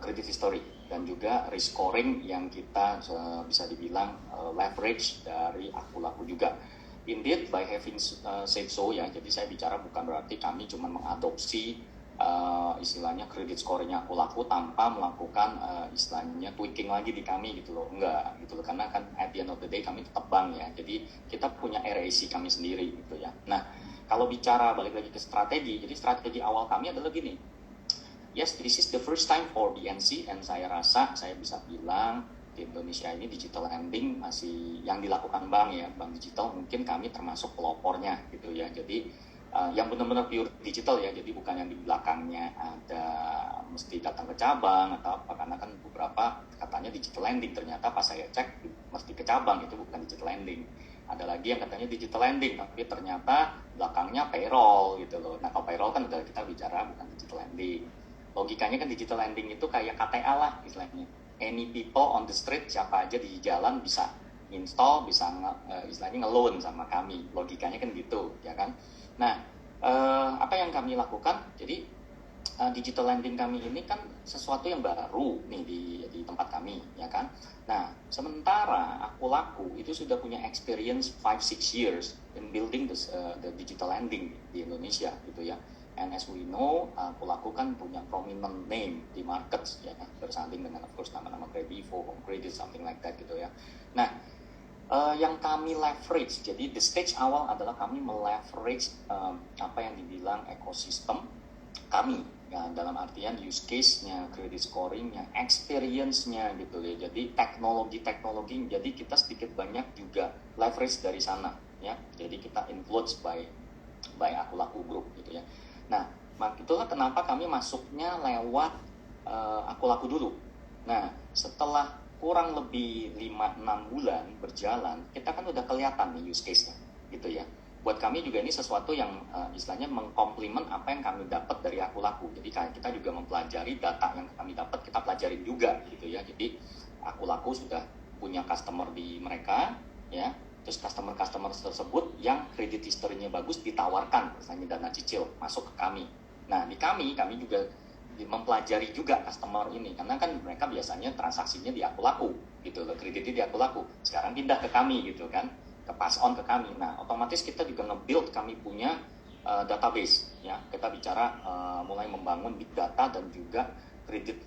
credit history dan juga risk scoring yang kita bisa dibilang leverage dari aku laku juga. Indeed, by having said so ya, jadi saya bicara bukan berarti kami cuma mengadopsi istilahnya credit score-nya aku laku tanpa melakukan istilahnya tweaking lagi di kami gitu loh, enggak gitu loh, karena kan at the end of the day kami tetap bank ya, jadi kita punya RAC kami sendiri gitu ya. Nah, kalau bicara balik lagi ke strategi, jadi strategi awal kami adalah gini, yes, this is the first time for BNC, and saya rasa saya bisa bilang di Indonesia ini digital lending masih yang dilakukan bank ya, bank digital mungkin kami termasuk pelopornya gitu ya. Jadi yang benar-benar pure digital ya, jadi bukan yang di belakangnya ada mesti datang ke cabang atau apa, karena kan beberapa katanya digital lending, ternyata pas saya cek mesti ke cabang, itu bukan digital lending. Ada lagi yang katanya digital lending tapi ternyata belakangnya payroll gitu loh. Nah, kalau payroll kan udah kita bicara bukan digital lending. Logikanya kan digital lending itu kayak KTA lah istilahnya. Any people on the street, siapa aja di jalan bisa install, bisa istilahnya nge-loan sama kami. Logikanya kan gitu, ya kan? Nah, apa yang kami lakukan? Jadi digital lending kami ini kan sesuatu yang baru nih di tempat kami, ya kan? Nah, sementara aku laku itu sudah punya experience 5-6 years in building the digital lending di Indonesia, gitu ya. And as we know, aku lakukan punya prominent name di market ya, bersanding dengan of course nama-nama Kredivo, Home Credit, something like that gitu ya. Nah, Yang kami leverage, jadi the stage awal adalah kami meleverage apa yang dibilang ekosistem kami, ya, dalam artian use case-nya, credit scoring-nya, experience-nya gitu ya. Jadi teknologi, jadi kita sedikit banyak juga leverage dari sana, ya. Jadi kita influence by Akulaku Group gitu ya. Nah, itulah kenapa kami masuknya lewat Akulaku dulu. Nah, setelah kurang lebih 5-6 bulan berjalan, kita kan udah kelihatan nih use case-nya gitu ya. Buat kami juga ini sesuatu yang istilahnya mengkomplement apa yang kami dapat dari Akulaku. Jadi kita juga mempelajari data yang kami dapat, kita pelajarin juga gitu ya. Jadi Akulaku sudah punya customer di mereka ya. Terus customer tersebut yang credit history-nya bagus ditawarkan misalnya dana cicil masuk ke kami. Nah, di kami juga mempelajari juga customer ini, karena kan mereka biasanya transaksinya di Akulaku gitu, kreditnya di Akulaku, sekarang pindah ke kami gitu kan, ke pass on ke kami. Nah, otomatis kita juga nge-build, kami punya database ya, kita bicara mulai membangun big data dan juga kredit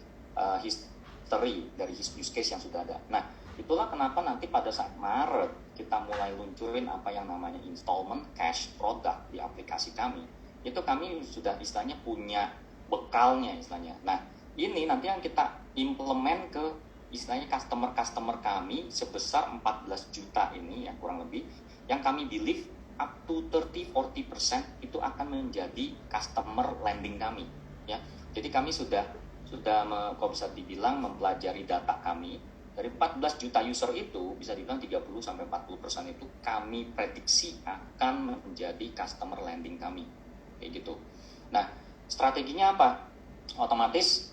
history dari use case yang sudah ada. Nah, itulah kenapa nanti pada saat Maret kita mulai luncurin apa yang namanya installment cash product di aplikasi kami. Itu kami sudah istilahnya punya bekalnya istilahnya. Nah, ini nanti yang kita implement ke istilahnya customer kami sebesar 14 juta ini ya kurang lebih, yang kami believe up to 30-40% itu akan menjadi customer lending kami ya. Jadi kami sudah kalau bisa dibilang mempelajari data kami dari 14 juta user itu, bisa dibilang 30-40% itu kami prediksi akan menjadi customer lending kami kayak gitu. Nah, strateginya apa? Otomatis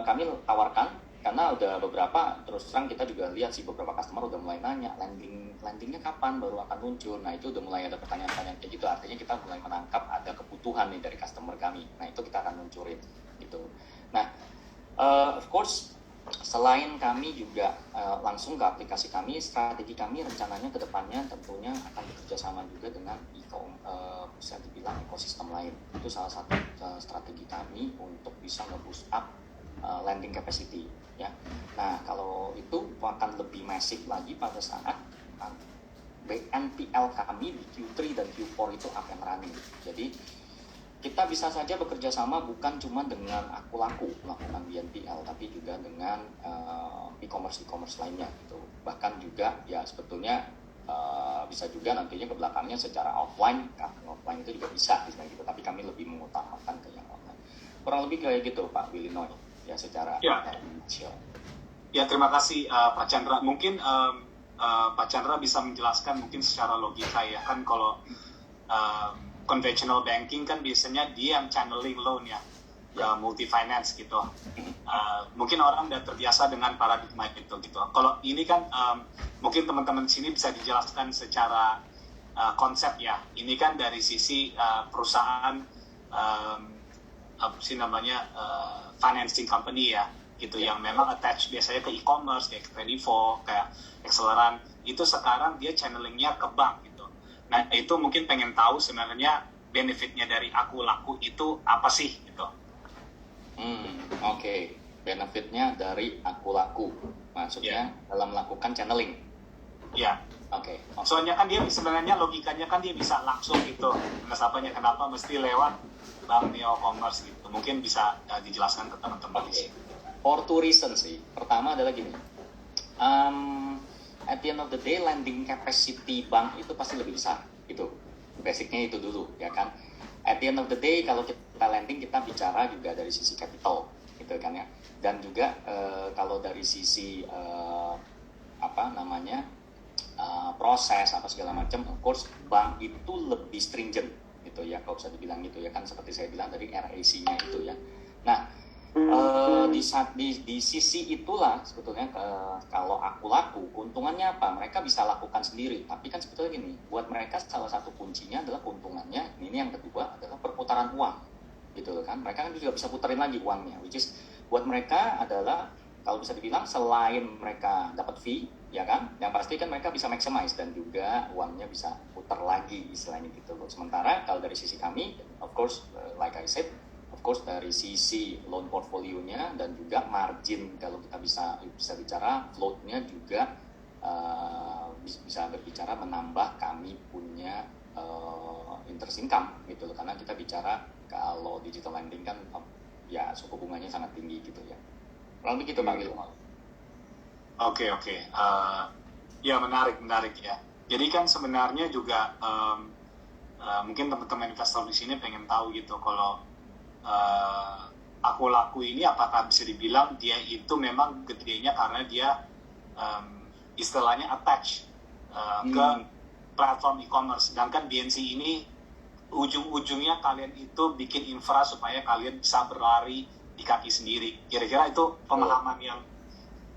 kami tawarkan, karena udah beberapa, terus terang kita juga lihat sih beberapa customer udah mulai nanya landingnya kapan baru akan muncul. Nah, itu udah mulai ada pertanyaan-pertanyaan kayak gitu, artinya kita mulai menangkap ada kebutuhan nih dari customer kami. Nah, itu kita akan munculin gitu. Nah, of course selain kami juga langsung ke aplikasi kami, strategi kami rencananya ke depannya tentunya akan bekerja sama juga dengan bisa dibilang ekosistem lain. Itu salah satu strategi kami untuk bisa nge-boost up lending capacity ya. Nah, kalau itu akan lebih masif lagi pada saat NPL kami di Q3 dan Q4 itu up and running. Jadi kita bisa saja bekerja sama bukan cuma dengan Akulaku melakukan BNPL, tapi juga dengan e-commerce lainnya gitu. Bahkan juga ya sebetulnya bisa juga nantinya ke belakangnya secara offline itu juga bisa misalnya gitu, tapi kami lebih mengutamakan ke yang online. Kurang lebih kayak gitu Pak Willinoy ya secara inisial. Ya, terima kasih Pak Chandra. Mungkin Pak Chandra bisa menjelaskan mungkin secara logika ya, kan kalau conventional banking kan biasanya dia yang channeling loan ya ke multi finance gitu. Mungkin orang udah terbiasa dengan paradigma itu gitu. Kalau ini kan mungkin teman-teman di sini bisa dijelaskan secara konsep ya. Ini kan dari sisi perusahaan apa sih namanya financing company ya gitu, yang memang attach biasanya ke e-commerce kayak Kredivo, kayak Acceleran, itu sekarang dia channelingnya ke bank gitu. Nah, itu mungkin pengen tahu sebenarnya benefitnya dari Akulaku itu apa sih gitu. Oke. Benefitnya dari Akulaku maksudnya dalam melakukan channeling. Ya. Oke. Soalnya kan dia sebenarnya logikanya kan dia bisa langsung gitu. Nasabahnya kenapa mesti lewat bank Neo Commerce gitu. Mungkin bisa dijelaskan ke teman-teman di sini. For two reasons sih. Pertama adalah gini. At the end of the day, lending capacity bank itu pasti lebih besar. Itu basicnya itu dulu, ya kan. At the end of the day, kalau kita lending, kita bicara juga dari sisi capital, gitu kan ya. Dan juga kalau dari sisi proses apa segala macam, of course bank itu lebih stringent, gitu ya. Kalau bisa dibilang gitu ya kan, seperti saya bilang dari RAC-nya itu ya. Nah. Di sisi itulah sebetulnya kalau Akulaku keuntungannya apa? Mereka bisa lakukan sendiri, tapi kan sebetulnya gini, buat mereka salah satu kuncinya adalah keuntungannya. Ini yang kedua adalah perputaran uang, gitu kan? Mereka kan juga bisa puterin lagi uangnya, which is buat mereka adalah kalau bisa dibilang selain mereka dapat fee, ya kan? Yang pasti kan mereka bisa maximize dan juga uangnya bisa putar lagi istilahnya gitu. Sementara kalau dari sisi kami, of course, like I said. Of course dari sisi loan portfolionya dan juga margin, kalau kita bisa bicara floatnya juga bisa berbicara menambah kami punya interest income gitu loh, karena kita bicara kalau digital lending kan ya suku bunganya sangat tinggi gitu ya. Kurang begitu Pak Wilma. Oke. Ya menarik ya. Jadi kan sebenarnya juga mungkin teman-teman investor di sini pengen tahu gitu kalau aku laku ini apakah bisa dibilang dia itu memang gedenya karena dia istilahnya attach ke platform e-commerce, sedangkan BNC ini ujung-ujungnya kalian itu bikin infra supaya kalian bisa berlari di kaki sendiri. Kira-kira itu pemahaman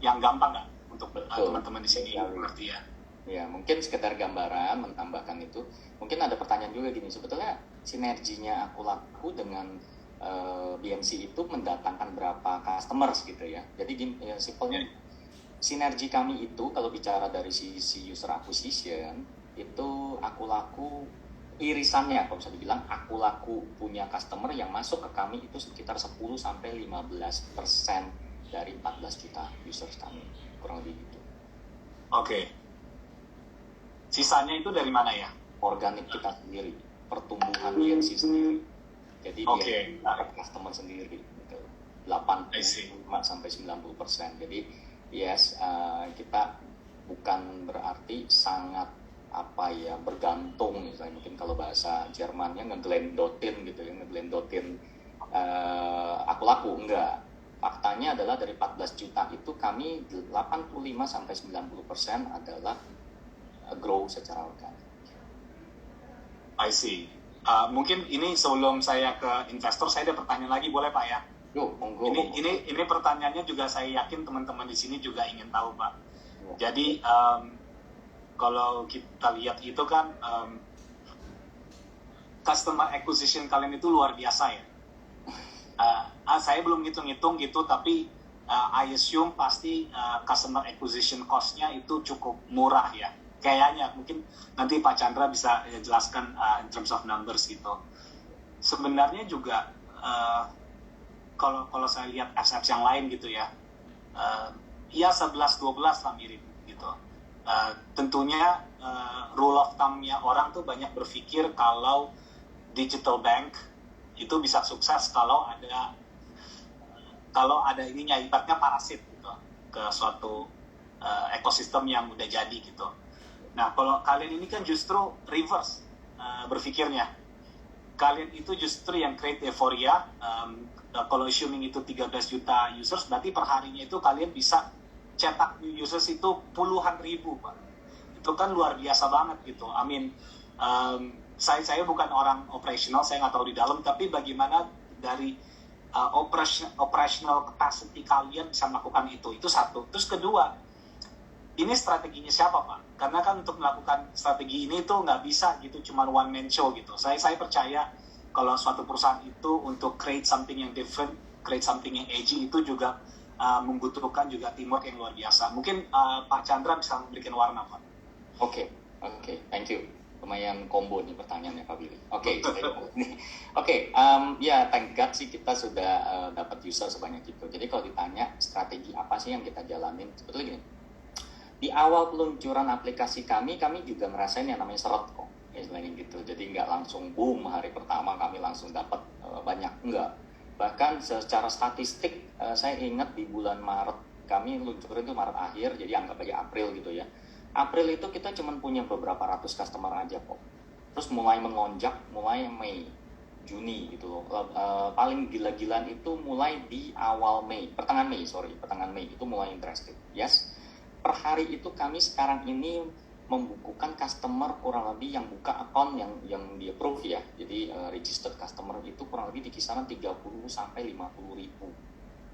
yang gampang nggak untuk teman-teman di sini mengerti ya? Ya, mungkin sekedar gambaran menambahkan itu. Mungkin ada pertanyaan juga gini, sebetulnya sinerginya aku laku dengan BNC itu mendatangkan berapa customers gitu ya. Jadi ya, simpelnya sinergi kami itu kalau bicara dari sisi user acquisition itu aku laku irisannya, kalau bisa dibilang aku laku punya customer yang masuk ke kami itu sekitar 10-15% dari 14 juta users kami, kurang lebih gitu. Oke. Sisanya itu dari mana ya? Organik kita sendiri, pertumbuhan BNC sendiri. Jadi dia dapat customer sendiri gitu. 85-90%. Jadi yes, kita bukan berarti sangat bergantung, misalnya mungkin kalau bahasa Jermannya ngeglendotin gitu ya, aku laku, enggak. Faktanya adalah dari 14 juta itu kami 85-90% adalah grow secara organik. I see. Mungkin ini sebelum saya ke investor, saya ada pertanyaan lagi, boleh Pak ya? Monggo. Ini pertanyaannya juga saya yakin teman-teman di sini juga ingin tahu Pak. Jadi kalau kita lihat itu kan customer acquisition kalian itu luar biasa ya. Saya belum ngitung-ngitung gitu, tapi I assume pasti customer acquisition cost-nya itu cukup murah ya. Kayaknya mungkin nanti Pak Chandra bisa jelaskan in terms of numbers gitu. Sebenarnya juga kalau saya lihat apps yang lain gitu ya, ya 11-12 lah mirip gitu. Tentunya rule of thumb-nya orang tuh banyak berpikir kalau digital bank itu bisa sukses kalau ada ininya, ibaratnya parasit gitu ke suatu ekosistem yang udah jadi gitu. Nah kalau kalian ini kan justru reverse berpikirnya. Kalian itu justru yang create euphoria. Kalau assuming itu 13 juta users, berarti perharinya itu kalian bisa cetak new users itu puluhan ribu Pak. Itu kan luar biasa banget gitu. I mean, saya bukan orang operational, saya nggak tahu di dalam, tapi bagaimana dari operational capacity kalian bisa melakukan itu satu. Terus kedua, ini strateginya siapa Pak? Karena kan untuk melakukan strategi ini tuh nggak bisa gitu, cuma one man show gitu. Saya percaya kalau suatu perusahaan itu untuk create something yang different, create something yang edgy, itu juga membutuhkan juga teamwork yang luar biasa. Mungkin Pak Chandra bisa memberikan warna Pak. Oke, thank you. Lumayan combo nih pertanyaannya Pak Billy. Ya thank God sih kita sudah dapat user sebanyak itu. Jadi kalau ditanya strategi apa sih yang kita jalanin, sebetulnya gini. Di awal peluncuran aplikasi kami juga merasain yang namanya seret kok, istilahnya gitu. Jadi nggak langsung boom hari pertama kami langsung dapat banyak, enggak. Bahkan secara statistik saya ingat di bulan Maret kami luncurin itu Maret akhir, jadi anggap aja April gitu ya. April itu kita cuma punya beberapa ratus customer aja kok. Terus mulai melonjak mulai Mei, Juni gitu loh. Paling gila-gilaan itu mulai di awal Mei, pertengahan Mei itu mulai drastic. Yes. Per hari itu kami sekarang ini membukukan customer kurang lebih yang buka account yang di approve ya. Jadi registered customer itu kurang lebih di kisaran 30-50 ribu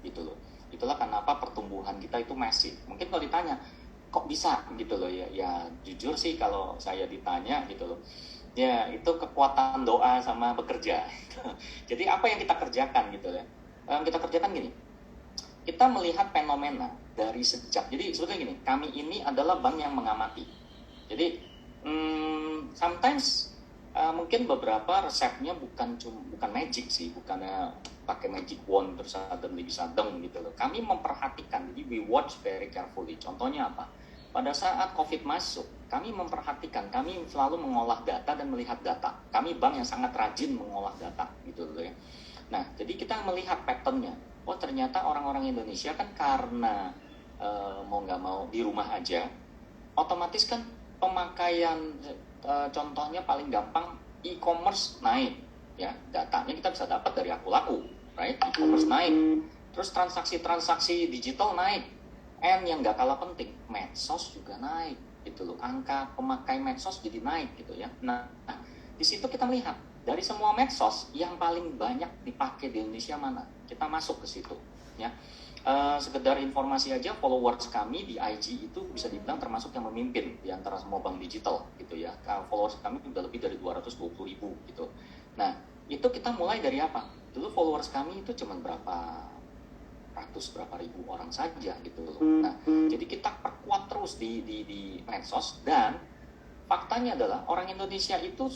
gitu loh. Itulah kenapa pertumbuhan kita itu masif. Mungkin kalau ditanya kok bisa gitu loh ya jujur sih kalau saya ditanya gitu loh. Ya itu kekuatan doa sama bekerja. Jadi apa yang kita kerjakan gitu ya. Yang kita kerjakan gini. Kita melihat fenomena dari sejak. Jadi sebetulnya gini, kami ini adalah bank yang mengamati. Jadi sometimes mungkin beberapa resepnya bukan magic sih, bukannya pakai magic wand terus suddenly bisa deng gitu loh. Kami memperhatikan, jadi we watch very carefully. Contohnya apa? pada saat COVID masuk, kami memperhatikan, kami selalu mengolah data dan melihat data. Kami bank yang sangat rajin mengolah data, gitu loh ya. Nah, jadi kita melihat patternnya. Oh, ternyata orang-orang Indonesia kan karena mau nggak mau di rumah aja, otomatis kan pemakaian, contohnya paling gampang e-commerce naik, ya datanya kita bisa dapat dari Akulaku, right? E-commerce naik, terus transaksi-transaksi digital naik, and yang nggak kalah penting, medsos juga naik, gitu loh. Angka pemakai medsos jadi naik, gitu ya. Nah, di situ kita melihat dari semua medsos yang paling banyak dipakai di Indonesia mana, kita masuk ke situ, ya. Sekedar informasi aja, followers kami di IG itu bisa dibilang termasuk yang memimpin di antara semua bank digital, gitu ya. Followers kami udah lebih dari 220.000 gitu. Nah, itu kita mulai dari apa? Dulu followers kami itu cuma berapa ribu orang saja, gitu loh. Nah, jadi kita perkuat terus di medsos, dan faktanya adalah orang Indonesia itu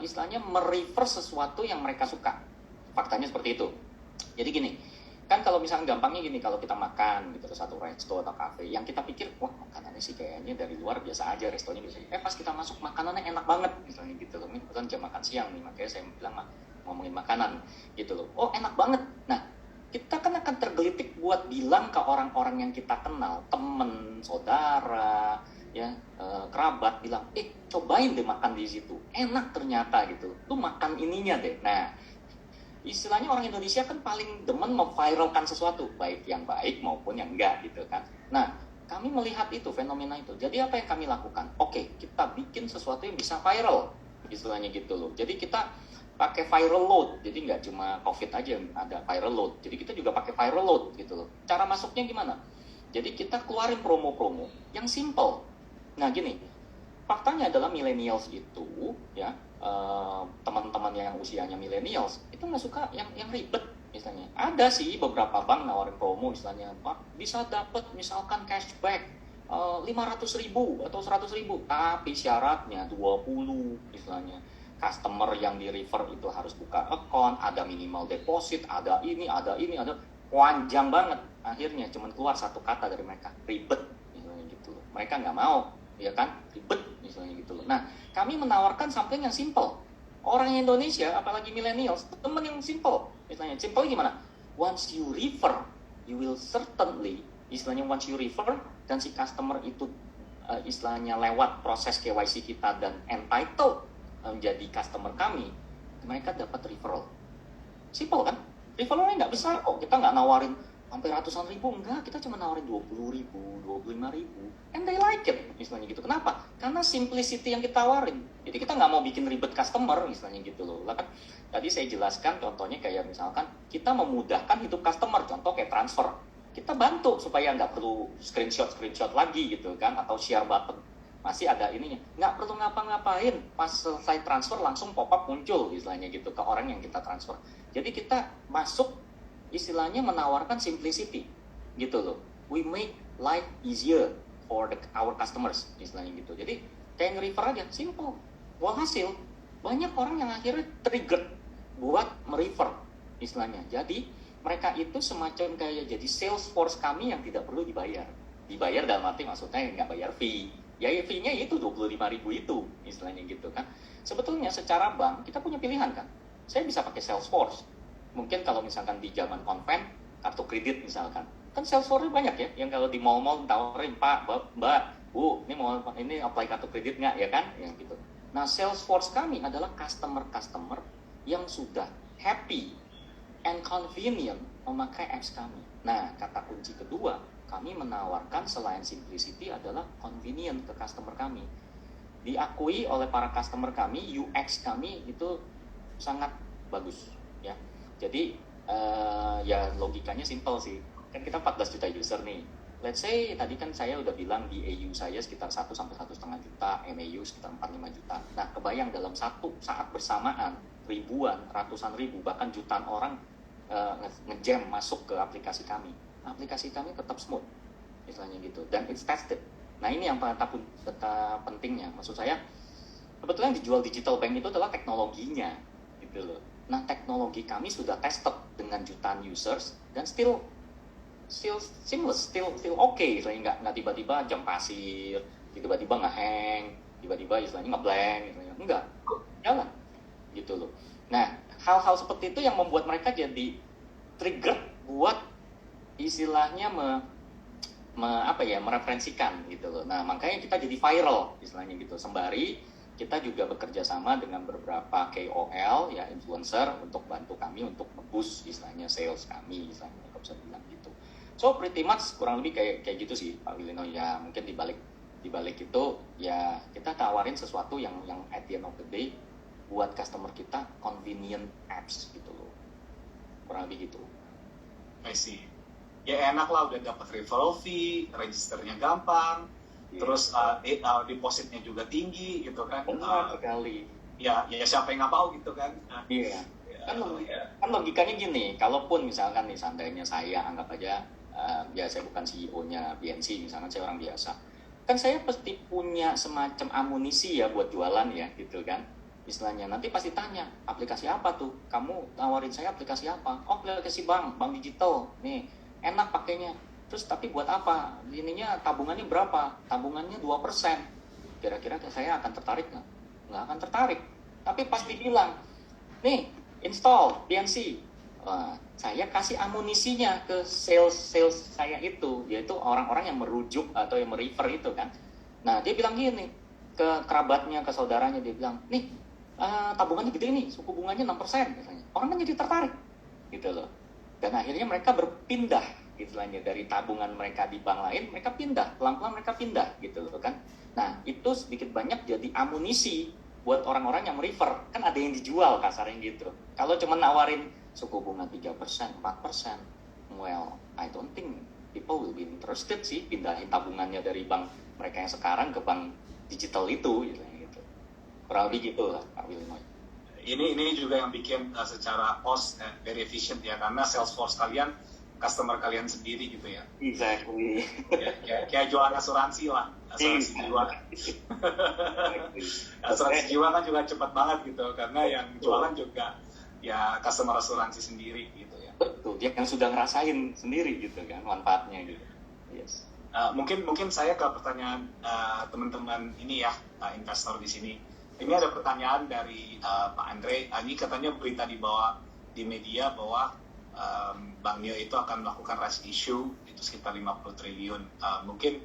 istilahnya merefer sesuatu yang mereka suka. Faktanya seperti itu. Jadi gini, kan kalau misalnya gampangnya gini, kalau kita makan gitu satu resto atau kafe, yang kita pikir, wah makanannya sih kayaknya dari luar biasa aja, restonya biasa. Pas kita masuk makanannya enak banget, misalnya gitu loh. Ini bukan jam makan siang nih, makanya saya bilang ngomongin makanan gitu loh. Oh enak banget. Nah, kita kan akan tergelitik buat bilang ke orang-orang yang kita kenal, temen, saudara, ya kerabat, bilang, cobain deh makan di situ, enak ternyata gitu. Lu makan ininya deh. Nah, istilahnya orang Indonesia kan paling demen memviralkan sesuatu, baik yang baik maupun yang enggak gitu kan. Nah, kami melihat itu, fenomena itu. Jadi apa yang kami lakukan? Oke, kita bikin sesuatu yang bisa viral, istilahnya gitu loh. Jadi kita pakai viral load, jadi nggak cuma COVID aja yang ada viral load. Jadi kita juga pakai viral load gitu loh. Cara masuknya gimana? Jadi kita keluarin promo-promo yang simple. Nah gini, faktanya adalah millennials itu ya, teman-teman yang usianya millennials itu nggak suka yang ribet misalnya. Ada sih beberapa bank nawarin promo misalnya, Pak bisa dapat misalkan cashback 500.000 atau 100.000, tapi syaratnya 20 misalnya. Customer yang di refer itu harus buka account, ada minimal deposit, ada panjang banget. Akhirnya cuma keluar satu kata dari mereka, ribet misalnya gitu loh. Mereka nggak mau, ya kan, ribet misalnya gitu loh. Nah, kami menawarkan something yang simple. Orang Indonesia, apalagi millennials, temen yang simple. Misalnya, simple gimana? Once you refer, you will certainly, istilahnya once you refer, dan si customer itu istilahnya lewat proses KYC kita dan entitled menjadi customer kami, mereka dapat referral. Simple kan? Referralnya nggak besar kok. Kita nggak nawarin sampai ratusan ribu, enggak. Kita cuma nawarin 20.000, 25.000, and they like it, misalnya gitu. Kenapa? Karena simplicity yang kita tawarin. Jadi kita nggak mau bikin ribet customer, misalnya gitu loh. Lah kan tadi saya jelaskan contohnya kayak misalkan kita memudahkan hidup customer, contoh kayak transfer. Kita bantu supaya nggak perlu screenshot lagi gitu kan, atau share button. Masih ada ininya, nggak perlu ngapa-ngapain, pas selesai transfer langsung pop-up muncul istilahnya gitu ke orang yang kita transfer. Jadi kita masuk istilahnya menawarkan simplicity gitu loh. We make life easier for our customers istilahnya gitu. Jadi kayak nge-refer aja, simple. Walhasil banyak orang yang akhirnya trigger buat merefer istilahnya. Jadi mereka itu semacam kayak jadi sales force kami yang tidak perlu dibayar dalam arti maksudnya nggak bayar fee. Ya fee-nya itu 25.000 itu, istilahnya gitu kan. Sebetulnya secara bank, kita punya pilihan kan. Saya bisa pakai Salesforce. Mungkin kalau misalkan di zaman konven, kartu kredit misalkan. Kan Salesforce banyak ya, yang kalau di mall-mall tawarin, Pak, Mbak, Bu, ini apply kartu kredit nggak ya kan? Yang gitu. Nah, Salesforce kami adalah customer-customer yang sudah happy and convenient memakai apps kami. Nah, kata kunci kedua, kami menawarkan selain simplicity adalah convenient ke customer kami. Diakui oleh para customer kami, UX kami itu sangat bagus ya. Jadi ya logikanya simple sih. Kan kita 14 juta user nih. Let's say tadi kan saya udah bilang di AU saya sekitar 1 sampai 1,5 juta, MAU sekitar 4-5 juta. Nah, kebayang dalam satu saat bersamaan ribuan, ratusan ribu, bahkan jutaan orang nge-jam masuk ke aplikasi kami. Aplikasi kami tetap smooth, istilahnya gitu, dan it's tested. Nah ini yang pentingnya, maksud saya sebetulnya yang dijual digital bank itu adalah teknologinya, gitu loh. Nah teknologi kami sudah tested dengan jutaan users dan still seamless, still okay, istilahnya nggak tiba-tiba jam pasir, tiba-tiba nge-hang, tiba-tiba istilahnya nge-blank, istilahnya enggak, jalan gitu loh. Nah, hal-hal seperti itu yang membuat mereka jadi trigger buat istilahnya mereferensikan gitu loh. Nah, makanya kita jadi viral istilahnya gitu. Sembari kita juga bekerja sama dengan beberapa KOL ya, influencer, untuk bantu kami untuk nge-boost istilahnya sales kami, istilahnya kalau bisa bilang gitu. So pretty much kurang lebih kayak gitu sih Pak Wilino ya. Mungkin di balik itu ya kita tawarin sesuatu yang at the end of the day buat customer kita convenient apps gitu loh. Kurang lebih gitu. I see. Ya enak lah, udah dapat referral fee, registernya gampang, terus depositnya juga tinggi gitu kan. Benar sekali. Ya siapa yang nggak mau gitu kan. Iya. Kan logikanya gini, kalaupun misalkan nih seandainya saya anggap aja ya saya bukan CEO-nya BNC, misalkan saya orang biasa, kan saya pasti punya semacam amunisi ya buat jualan ya gitu kan. Istilahnya nanti pasti tanya, aplikasi apa tuh? Kamu tawarin saya aplikasi apa? Oh, aplikasi bank digital nih, enak pakainya. Terus tapi buat apa? Ininya tabungannya berapa? Tabungannya 2%. Kira-kira saya akan tertarik nggak? Nggak akan tertarik. Tapi pasti bilang, nih install BNC. Saya kasih amunisinya ke sales saya itu, yaitu orang-orang yang merujuk atau yang merefer itu kan. Nah dia bilang gini ke kerabatnya, ke saudaranya, dia bilang, nih tabungannya gede nih, suku bunganya 6%. Misalnya. Orang kan jadi tertarik gitu loh. Dan akhirnya mereka berpindah istilahnya dari tabungan mereka di bank lain, mereka pindah, pelan-pelan mereka pindah gitu loh kan. Nah itu sedikit banyak jadi amunisi buat orang-orang yang merefer, kan ada yang dijual kasarnya gitu. Kalau cuma nawarin suku bunga 3%, 4%, well, I don't think people will be interested sih pindahin tabungannya dari bank mereka yang sekarang ke bank digital itu gitu. Kurang lebih gitu lah Pak Wilmo. Ini juga yang bikin secara cost very efficient ya, karena Salesforce kalian customer kalian sendiri gitu ya. Exactly. Kayak jualan asuransi lah, asuransi jiwa. Asuransi jiwa kan juga cepat banget gitu, karena yang jualan juga ya customer asuransi sendiri gitu ya. Betul, dia yang sudah ngerasain sendiri gitu kan manfaatnya gitu. Yes. Mungkin saya ke pertanyaan teman-teman ini ya, investor di sini. Ini ada pertanyaan dari Pak Andre. Ini katanya berita dibawa di media bahwa Bank Neo itu akan melakukan rights issue itu sekitar 50 triliun. Mungkin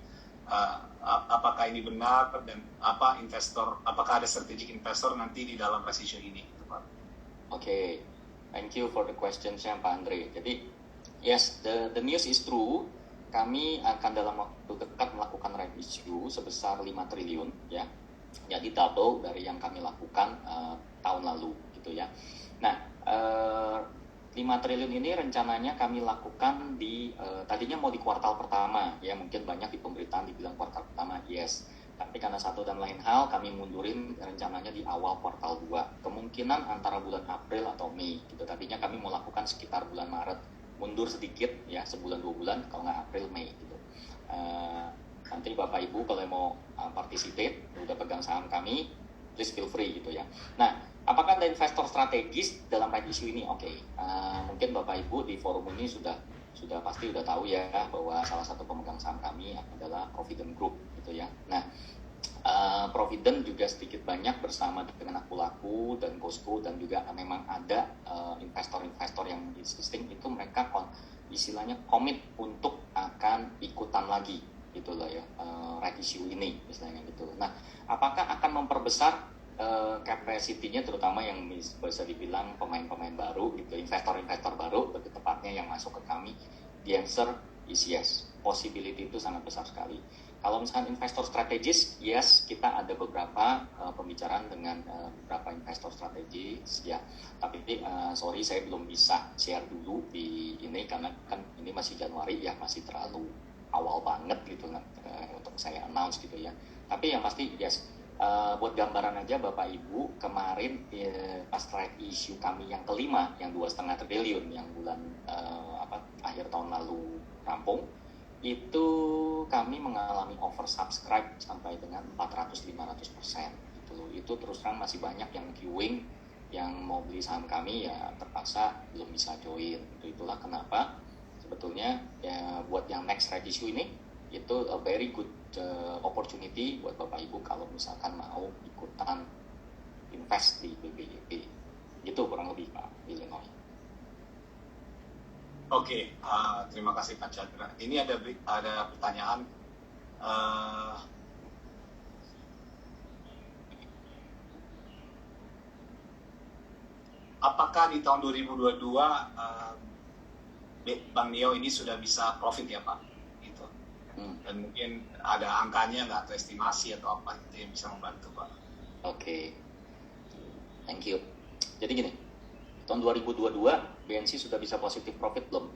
apakah ini benar, dan apakah ada strategic investor nanti di dalam rights issue ini? Okay, thank you for the question Pak Andre. Jadi yes, the news is true. Kami akan dalam waktu dekat melakukan rights issue sebesar 5 triliun ya. Jadi double dari yang kami lakukan tahun lalu gitu ya. Nah 5 triliun ini rencananya kami lakukan tadinya mau di kuartal pertama ya, mungkin banyak di pemberitaan dibilang kuartal pertama, yes. Tapi karena satu dan lain hal kami mundurin rencananya di awal kuartal 2. Kemungkinan antara bulan April atau Mei gitu. Tadinya kami mau lakukan sekitar bulan Maret, mundur sedikit ya, sebulan 2 bulan, kalau nggak April Mei gitu. Nanti Bapak Ibu kalau mau participate, udah pegang saham kami, please feel free gitu ya. Nah, apakah ada investor strategis dalam rights issue ini? Oke. Mungkin Bapak Ibu di forum ini sudah pasti udah tahu ya bahwa salah satu pemegang saham kami adalah Provident Group gitu ya. Nah, Provident juga sedikit banyak bersama dengan Akulaku dan Costco, dan juga memang ada investor-investor yang existing itu mereka istilahnya komit untuk akan ikutan lagi gitu lah ya, rights issue ini misalnya gitu. Nah, apakah akan memperbesar capacity-nya, terutama yang bisa dibilang pemain-pemain baru gitu, investor-investor baru lebih tepatnya yang masuk ke kami? The answer is yes, possibility itu sangat besar sekali. Kalau misalkan investor strategis, yes, kita ada beberapa pembicaraan dengan beberapa investor strategis ya. Tapi sorry saya belum bisa share dulu di ini karena kan ini masih Januari ya, masih terlalu awal banget gitu untuk saya announce gitu ya. Tapi yang pasti yes, buat gambaran aja Bapak Ibu, kemarin pas rights issue kami yang kelima, yang 2,5 triliun yang bulan akhir tahun lalu rampung, itu kami mengalami oversubscribe sampai dengan 400-500% gitu loh. Itu terus terang masih banyak yang queuing, yang mau beli saham kami ya terpaksa belum bisa join. Itulah kenapa sebetulnya ya buat yang next right issue ini itu a very good opportunity buat Bapak Ibu kalau misalkan mau ikutan invest di BBYP. Gitu kurang lebih Pak Illinois. Oke, terima kasih Pak Chandra. Ini ada pertanyaan. Apakah di tahun 2022 Bank Neo ini sudah bisa profit ya Pak? Gitu. Dan mungkin ada angkanya nggak atau estimasi atau apa gitu yang bisa membantu Pak? Oke. Thank you. Jadi gini, tahun 2022 BNC sudah bisa positif profit belum?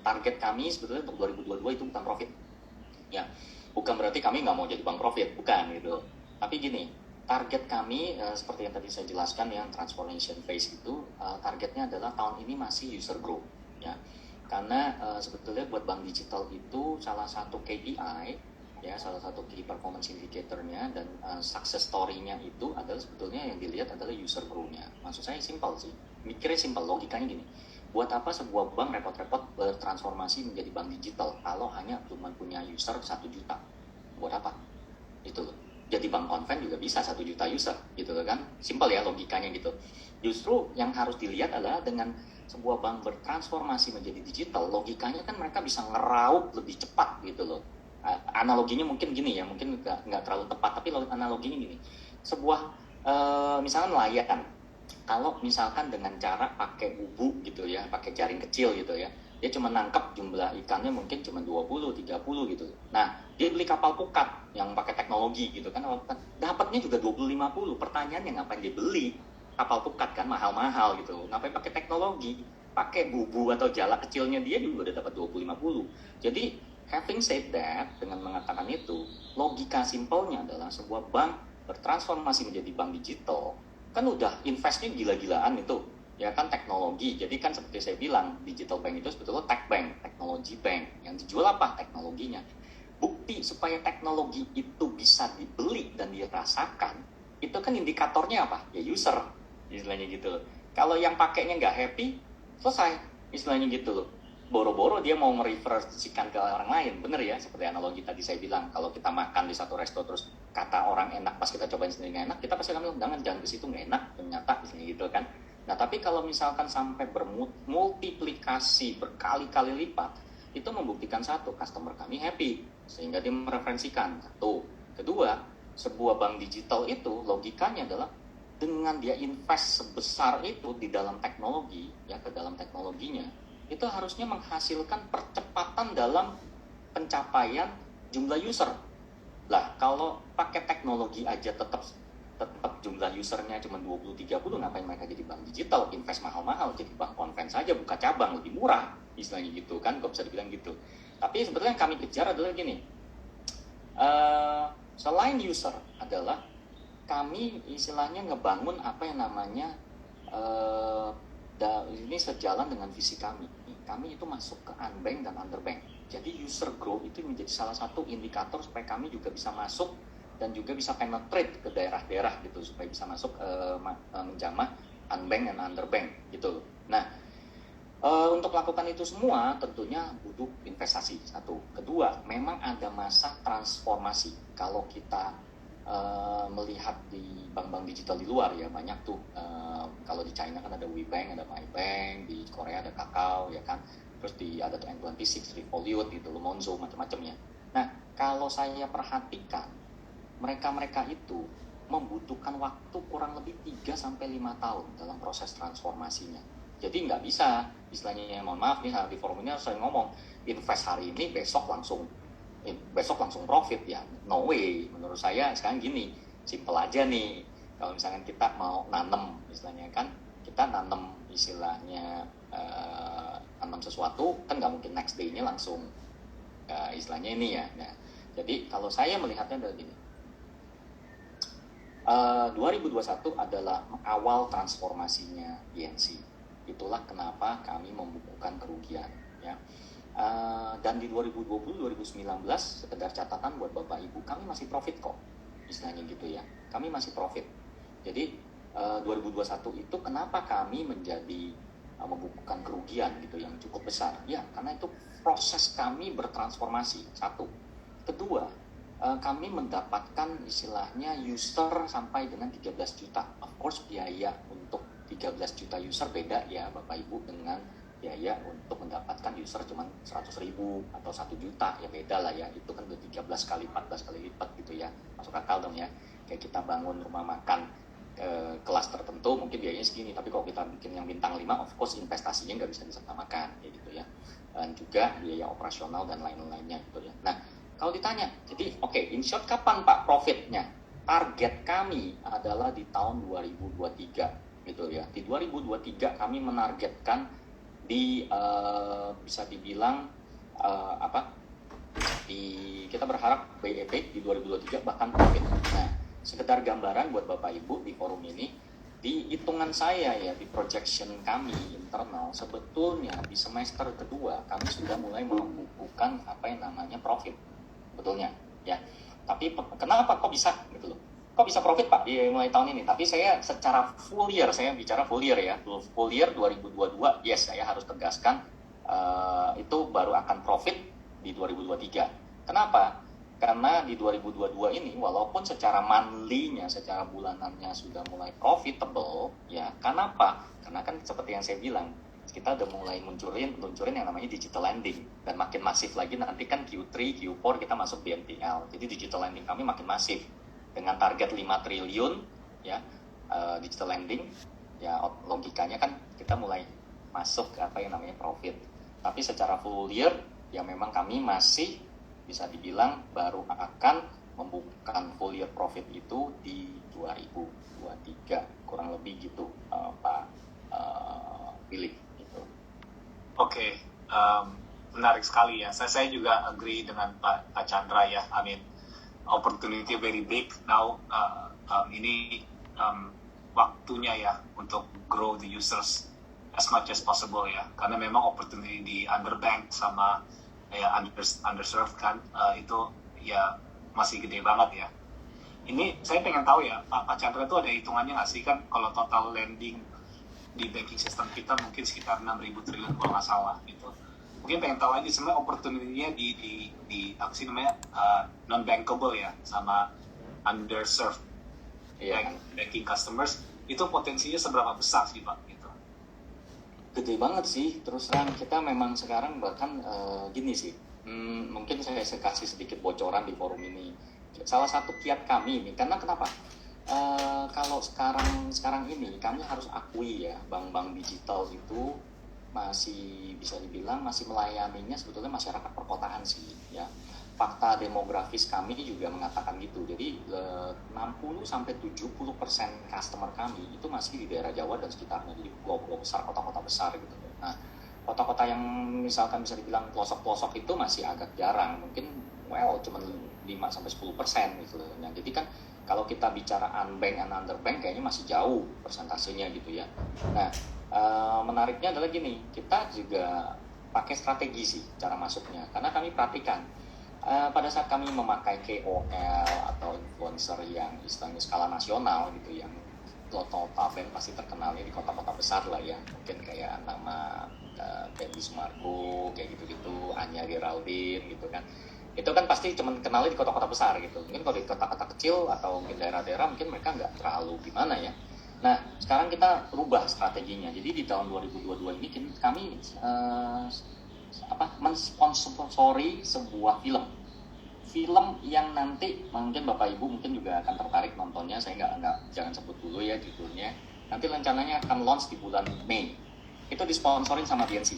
Target kami sebetulnya untuk 2022 itu bukan profit. Ya, bukan berarti kami nggak mau jadi bank profit, bukan gitu. Tapi gini, target kami seperti yang tadi saya jelaskan yang transformation phase itu targetnya adalah tahun ini masih user growth. Ya, karena sebetulnya buat bank digital itu salah satu KPI, ya salah satu key performance indicator-nya dan success story-nya itu adalah sebetulnya yang dilihat adalah user growth-nya. Maksud saya simpel sih, mikirnya simpel, logikanya gini. Buat apa sebuah bank repot-repot bertransformasi menjadi bank digital kalau hanya cuma punya user 1 juta? Buat apa? Itu loh. Jadi bank konven juga bisa 1 juta user, gitu loh kan? Simpel ya logikanya gitu. Justru yang harus dilihat adalah dengan sebuah bank bertransformasi menjadi digital, logikanya kan mereka bisa ngeraup lebih cepat gitu loh. Analoginya mungkin gini ya, mungkin nggak terlalu tepat, tapi analoginya gini. Sebuah misalnya nelayan, kalau misalkan dengan cara pakai bubu gitu ya, pakai jaring kecil gitu ya, dia cuma nangkep jumlah ikannya mungkin cuma 20, 30 gitu. Nah, dia beli kapal pukat yang pakai teknologi gitu kan, dapatnya juga 20, 50. Pertanyaannya ngapain dia beli kapal pukat kan, mahal-mahal gitu. Ngapain pakai teknologi? Pakai bubu atau jala kecilnya dia juga udah dapat 20, 50. Jadi, having said that, dengan mengatakan itu, logika simpelnya adalah sebuah bank bertransformasi menjadi bank digital, kan udah investnya gila-gilaan itu, ya kan teknologi. Jadi kan seperti saya bilang, digital bank itu sebetulnya tech bank, technology bank. Yang dijual apa? Teknologinya. Bukti supaya teknologi itu bisa dibeli dan dirasakan, itu kan indikatornya apa? Ya user, istilahnya gitu. Kalau yang pakainya nggak happy, selesai, istilahnya gitu. Boro-boro dia mau mereferensikan ke orang lain, bener ya, seperti analogi tadi saya bilang, kalau kita makan di satu resto terus kata orang enak, pas kita cobain sendiri nggak enak, kita pasti akan bilang, jangan ke situ, nggak enak, ternyata gitu kan. Nah tapi kalau misalkan sampai bermultiplikasi berkali-kali lipat, itu membuktikan satu, customer kami happy, sehingga dia mereferensikan. Satu. Kedua, sebuah bank digital itu logikanya adalah dengan dia invest sebesar itu di dalam teknologi, ya ke dalam teknologinya, itu harusnya menghasilkan percepatan dalam pencapaian jumlah user. Lah, kalau pakai teknologi aja tetap jumlah usernya cuma 20-30, ngapain mereka jadi bank digital, invest mahal-mahal, jadi bank konven saja, buka cabang, lebih murah, istilahnya gitu kan, kok bisa dibilang gitu. Tapi sebetulnya yang kami kejar adalah gini, selain user adalah kami istilahnya ngebangun apa yang namanya, ini sejalan dengan visi kami. Kami itu masuk ke unbank dan underbank. Jadi user growth itu menjadi salah satu indikator supaya kami juga bisa masuk dan juga bisa penetrate ke daerah-daerah gitu, supaya bisa masuk menjamah unbank dan underbank gitu. Nah, untuk melakukan itu semua tentunya butuh investasi, satu. Kedua, memang ada masa transformasi. Kalau kita melihat di bank-bank digital di luar ya, banyak tuh, kalau di China kan ada WeBank, ada MyBank, di Korea ada Kakao ya kan, terus ada tuh N26, Revolut gitu, Monzo, macam-macamnya. Nah, kalau saya perhatikan, mereka-mereka itu membutuhkan waktu kurang lebih 3-5 tahun dalam proses transformasinya. Jadi nggak bisa, istilahnya mohon maaf nih, di forum ini saya ngomong, invest hari ini, besok langsung profit ya, no way. Menurut saya sekarang gini, simple aja nih, kalau misalkan kita mau nanam, istilahnya kan, kita nanam istilahnya nanam sesuatu, kan nggak mungkin next day-nya langsung istilahnya ini ya. Nah, jadi kalau saya melihatnya adalah gini, 2021 adalah awal transformasinya BNC. Itulah kenapa kami membukukan kerugian ya. Dan di 2020-2019 sekedar catatan buat Bapak Ibu, kami masih profit kok, istilahnya gitu ya, kami masih profit. Jadi 2021 itu kenapa kami menjadi membukukan kerugian gitu yang cukup besar. Ya, karena itu proses kami bertransformasi. Satu. Kedua, kami mendapatkan istilahnya user sampai dengan 13 juta. Of course biaya untuk 13 juta user beda ya Bapak Ibu dengan biaya untuk mendapatkan user cuma 100.000 atau 1 juta, ya beda lah ya. Itu kan udah 13 kali 14 kali lipat gitu ya, masuk akal dong ya. Kayak kita bangun rumah makan kelas tertentu mungkin biayanya segini, tapi kalau kita bikin yang bintang 5, of course investasinya nggak bisa disamakan kayak gitu ya. Dan juga biaya operasional dan lain-lainnya gitu ya. Nah, kalau ditanya, jadi oke, in short kapan Pak profitnya? Target kami adalah di tahun 2023 gitu ya. Di 2023 kami menargetkan di bisa dibilang kita berharap BEP di 2023 bahkan profit. Nah, sekedar gambaran buat Bapak Ibu di forum ini, di hitungan saya ya, di projection kami internal, sebetulnya di semester kedua kami sudah mulai membukukan apa yang namanya profit, betulnya ya. Tapi kenapa kok bisa gitu loh? Kok bisa profit Pak di mulai tahun ini? Tapi saya secara full year, saya bicara full year ya, full year 2022, yes saya harus tegaskan itu baru akan profit di 2023. Kenapa? Karena di 2022 ini walaupun secara monthly-nya, secara bulanannya sudah mulai profitable ya. Kenapa? Karena kan seperti yang saya bilang, kita udah mulai munculin yang namanya digital lending, dan makin masif lagi nanti kan Q3, Q4 kita masuk BNPL. Jadi digital lending kami makin masif dengan target 5 triliun ya, digital lending ya, logikanya kan kita mulai masuk ke apa yang namanya profit. Tapi secara full year ya memang kami masih bisa dibilang baru akan membukukan full year profit itu di 2023 kurang lebih gitu Pak Billy gitu. Oke, menarik sekali ya. Saya juga agree dengan Pak Chandra ya. I mean, opportunity very big now. Ini waktunya ya untuk grow the users as much as possible ya. Karena memang opportunity di underbanked sama ya underserved kan itu ya masih gede banget ya. Ini saya pengen tahu ya Pak Chandra itu ada hitungannya nggak sih, kan kalau total lending di banking system kita mungkin sekitar 6.000 triliun kalau nggak salah gitu. Mungkin pengen tahu aja sebenarnya opportunity-nya di apa sih namanya non bankable ya sama underserved banking customers, itu potensinya seberapa besar sih Pak? Gede banget sih, terus terang kita memang sekarang bahkan gini sih, mungkin saya kasih sedikit bocoran di forum ini. Salah satu kiat kami ini, karena kenapa? Kalau sekarang ini kami harus akui ya, bank-bank digital itu masih bisa dibilang masih melayaninya sebetulnya masyarakat perkotaan sih ya. Fakta demografis kami juga mengatakan gitu. Jadi 60-70% customer kami itu masih di daerah Jawa dan sekitarnya, jadi pulau-pulau besar, kota-kota besar gitu. Nah, kota-kota yang misalkan bisa dibilang pelosok-pelosok itu masih agak jarang, mungkin cuma 5-10% gitu. Nah, jadi kan kalau kita bicara unbanked and underbanked kayaknya masih jauh persentasenya gitu ya. Nah, menariknya adalah gini, kita juga pakai strategi sih cara masuknya, karena kami perhatikan pada saat kami memakai KOL atau influencer yang istilahnya skala nasional gitu, yang notabene pasti terkenalnya di kota-kota besar lah ya, mungkin kayak nama Debbie Sumargo kayak gitu-gitu, Anya Geraldine gitu kan, itu kan pasti cuma kenalnya di kota-kota besar gitu. Mungkin kalau di kota-kota kecil atau mungkin daerah-daerah mungkin mereka nggak terlalu gimana ya. Nah, sekarang kita rubah strateginya. Jadi di tahun 2022 ini kami mensponsori sebuah film yang nanti mungkin Bapak Ibu mungkin juga akan tertarik nontonnya. Saya nggak jangan sebut dulu ya judulnya. Nanti rencananya akan launch di bulan Mei. Itu disponsorin sama BNC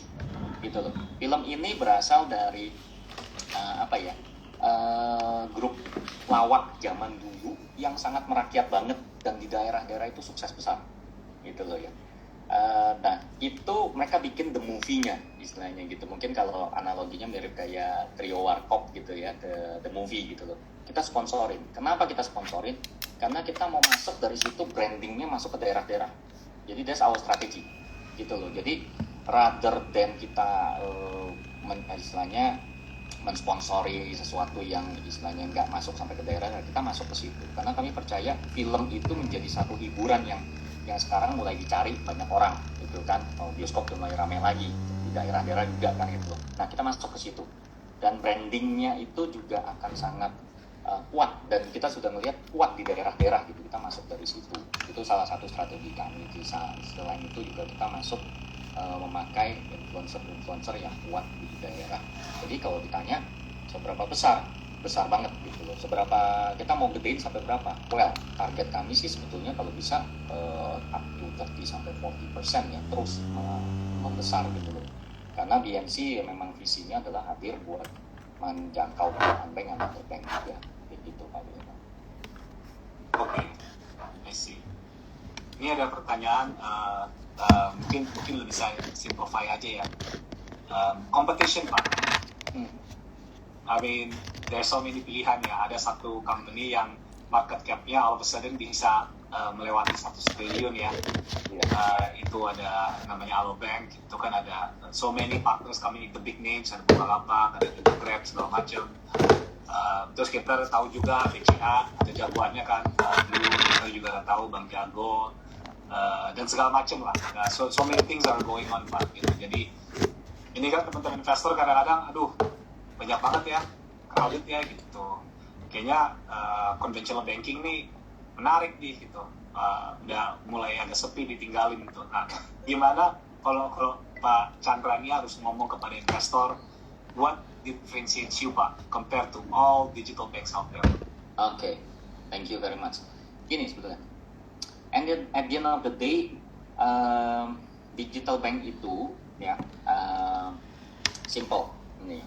gitu loh. Film ini berasal dari grup lawak zaman dulu yang sangat merakyat banget dan di daerah-daerah itu sukses besar gitu loh ya. Nah itu mereka bikin the movie-nya istilahnya gitu, mungkin kalau analoginya mirip kayak Trio Warkop gitu ya, the movie gitu loh. Kita sponsorin. Kenapa kita sponsorin? Karena kita mau masuk dari situ, brandingnya masuk ke daerah-daerah. Jadi that's our strategy gitu loh. Jadi rather than kita istilahnya mensponsori sesuatu yang istilahnya nggak masuk sampai ke daerah, kita masuk ke situ karena kami percaya film itu menjadi satu hiburan yang yang sekarang mulai dicari banyak orang gitu kan. Bioskop udah mulai ramai lagi di daerah-daerah juga kan gitu. Nah, kita masuk ke situ dan brandingnya itu juga akan sangat kuat, dan kita sudah melihat kuat di daerah-daerah gitu. Kita masuk dari situ, itu salah satu strategi kami. Selain itu juga kita masuk memakai influencer yang kuat di daerah. Jadi kalau ditanya seberapa besar banget gitu loh. Seberapa kita mau gedein sampai berapa? Well, target kami sih sebetulnya kalau bisa up to 30-40% ya, terus membesar gitu loh. Karena BNC memang visinya adalah hadir buat menjangkau bank atau bank juga, gitu Pak Bima. Oke, I see. Ini ada pertanyaan, mungkin lebih saya simplify aja ya. Competition Pak. I mean, there's so many pilihan ya. Ada satu company yang market cap-nya all of a sudden bisa melewati 1 triliun ya. Itu ada namanya Alobank. Itu kan ada so many partners coming in, the big names, ada Bukalapak, ada Grab segala macam. Terus kita tahu juga BCA ada jagoannya kan, dulu kita juga tahu Bank Jago, dan segala macam lah. So many things are going on Pak gitu. Jadi ini kan teman-teman investor kadang-kadang aduh banyak banget ya, crowded ya gitu. Kayaknya conventional banking nih menarik nih gitu. Udah mulai agak sepi ditinggalin gitu. Nah, gimana kalau Pak Chandra ini harus ngomong kepada investor, what differentiates you Pak compared to all digital banks out there? Okay, thank you very much. Gini sebetulnya, and then at the end of the day, digital bank itu ya simple ini.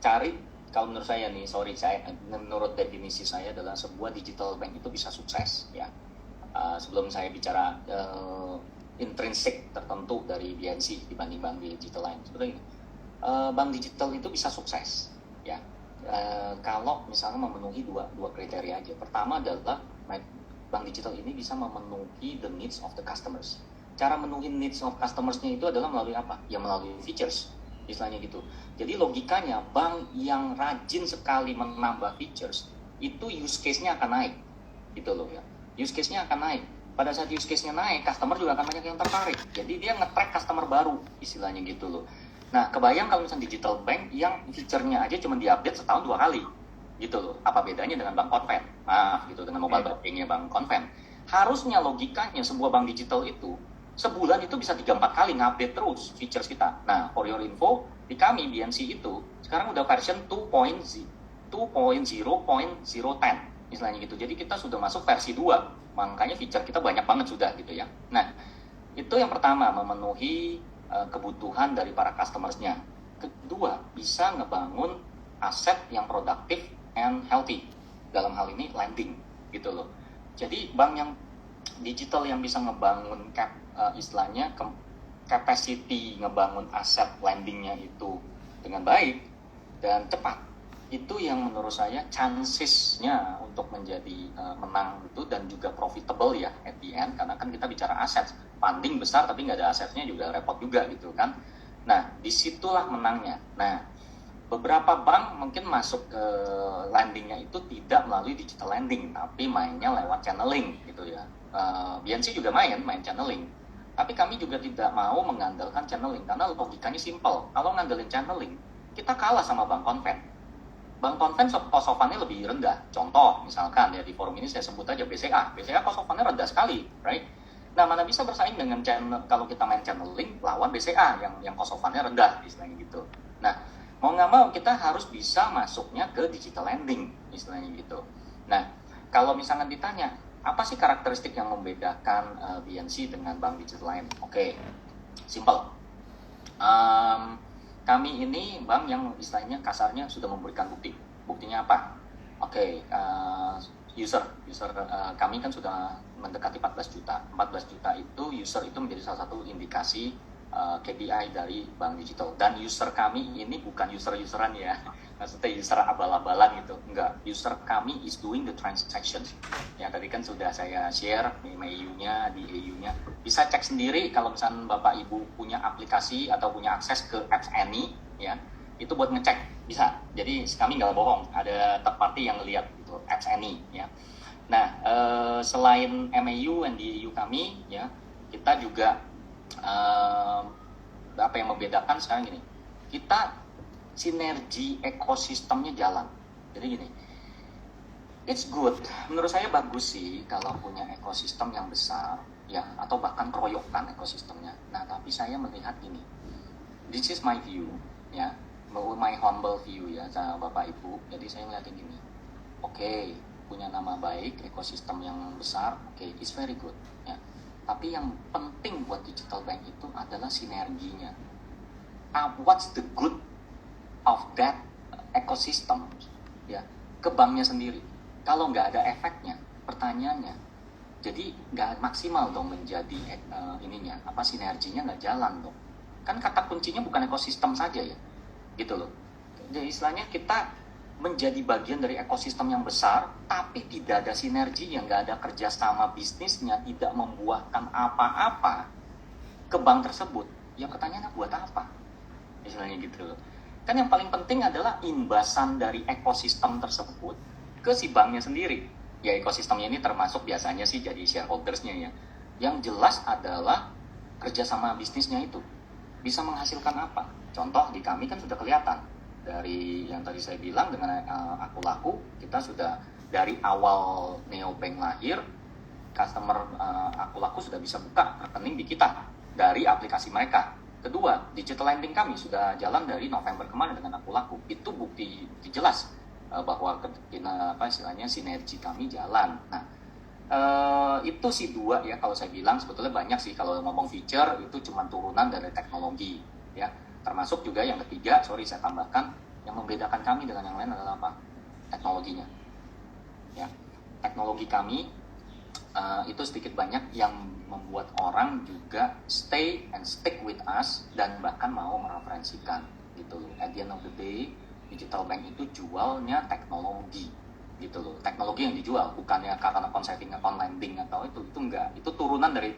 Cari, kalau menurut saya nih, menurut definisi saya adalah sebuah digital bank itu bisa sukses ya. Sebelum saya bicara intrinsik tertentu dari BNC dibanding bank digital lain, sebetulnya bank digital itu bisa sukses ya. Kalau misalnya memenuhi dua kriteria aja. Pertama adalah bank digital ini bisa memenuhi the needs of the customers. Cara memenuhi needs of customersnya itu adalah melalui apa? Ya melalui features, istilahnya gitu. Jadi logikanya bank yang rajin sekali menambah features itu use case-nya akan naik, gitu loh ya. Use case-nya akan naik. Pada saat use case-nya naik, customer juga akan banyak yang tertarik. Jadi dia nge-track customer baru, istilahnya gitu loh. Nah, kebayang kalau misalnya digital bank yang feature-nya aja cuma diupdate setahun 2 kali, gitu loh. Apa bedanya dengan bank konven? Gitu, dengan mobile banking-nya bank konven. Harusnya logikanya sebuah bank digital itu sebulan itu bisa 3-4 kali ngupdate terus features kita. Nah, for your info, di kami BNC itu sekarang udah version 2.0.010 istilahnya gitu. Jadi kita sudah masuk versi 2. Makanya feature kita banyak banget sudah gitu ya. Nah, itu yang pertama, memenuhi kebutuhan dari para customersnya. Kedua, bisa ngebangun aset yang produktif and healthy. Dalam hal ini lending gitu loh. Jadi bank yang digital yang bisa ngebangun istilahnya capacity ngebangun aset lendingnya itu dengan baik dan cepat, itu yang menurut saya chancesnya untuk menjadi menang itu dan juga profitable ya at the end, karena kan kita bicara aset, funding besar tapi nggak ada asetnya juga repot juga gitu kan. Nah, disitulah menangnya. Nah, beberapa bank mungkin masuk ke lendingnya itu tidak melalui digital lending, tapi mainnya lewat channeling gitu ya. BNC juga main channeling. Tapi kami juga tidak mau mengandalkan channeling, karena logikanya simple. Kalau ngandelin channeling, kita kalah sama bank konven. Bank konven cost of fundnya lebih rendah. Contoh, misalkan ya di forum ini saya sebut aja BCA. BCA cost of fundnya rendah sekali, right? Nah, mana bisa bersaing dengan channel kalau kita main channeling lawan BCA yang cost of fundnya rendah, istilahnya gitu. Nah, mau nggak mau kita harus bisa masuknya ke digital lending, istilahnya gitu. Nah, kalau misalkan ditanya, apa sih karakteristik yang membedakan BNC dengan bank digital lain? Oke, simple. Kami ini bank yang istilahnya kasarnya sudah memberikan bukti. Buktinya apa? Oke, user kami kan sudah mendekati 14 juta. 14 juta itu user itu menjadi salah satu indikasi KPI dari bank digital. Dan user kami ini bukan user-useran ya, maksudnya user abal-abalan gitu, enggak. User kami is doing the transactions. Ya tadi kan sudah saya share di EU-nya, di EU-nya. Bisa cek sendiri kalau misalnya Bapak Ibu punya aplikasi atau punya akses ke Apps Any, ya itu buat ngecek bisa. Jadi kami nggak bohong, ada third party yang lihat gitu Apps Any, ya. Nah, selain MAU and DAU kami, ya, kita juga apa yang membedakan sekarang gini, kita sinergi ekosistemnya jalan. Jadi gini, it's good. Menurut saya bagus sih kalau punya ekosistem yang besar, ya, atau bahkan keroyokan ekosistemnya. Nah, tapi saya melihat gini, this is my view, ya, my humble view ya, Bapak Ibu. Jadi saya melihat gini, oke, punya nama baik, ekosistem yang besar, oke, it's very good, ya. Tapi yang penting buat digital bank itu adalah sinerginya. What's the good of that ecosystem, ya, ke banknya sendiri? Kalau nggak ada efeknya, pertanyaannya, jadi nggak maksimal dong menjadi sinerginya nggak jalan dong. Kan kata kuncinya bukan ekosistem saja ya, gitu loh. Jadi istilahnya kita menjadi bagian dari ekosistem yang besar, tapi tidak ada sinergi, yang nggak ada kerjasama bisnisnya, tidak membuahkan apa-apa ke bank tersebut. Ya pertanyaannya buat apa? Istilahnya gitu. Kan yang paling penting adalah imbasan dari ekosistem tersebut ke si banknya sendiri. Ya ekosistemnya ini termasuk biasanya sih jadi shareholdersnya ya. Yang jelas adalah kerjasama bisnisnya itu bisa menghasilkan apa? Contoh di kami kan sudah kelihatan. Dari yang tadi saya bilang dengan Aku Laku, kita sudah dari awal Neobank lahir, customer Aku Laku sudah bisa buka rekening di kita dari aplikasi mereka. Kedua, digital lending kami sudah jalan dari November kemarin dengan Aku Laku. Itu bukti jelas bahwa sinergi kami jalan. Nah, itu sih dua ya kalau saya bilang. Sebetulnya banyak sih kalau ngomong feature itu cuma turunan dari teknologi ya. Termasuk juga yang ketiga, saya tambahkan, yang membedakan kami dengan yang lain adalah apa? Teknologinya. Ya, teknologi kami itu sedikit banyak yang membuat orang juga stay and stick with us dan bahkan mau mereferensikan gitu loh. At the end of the day, digital bank itu jualnya teknologi gitu loh. Teknologi yang dijual bukannya karena saving account lending atau itu enggak. Itu turunan dari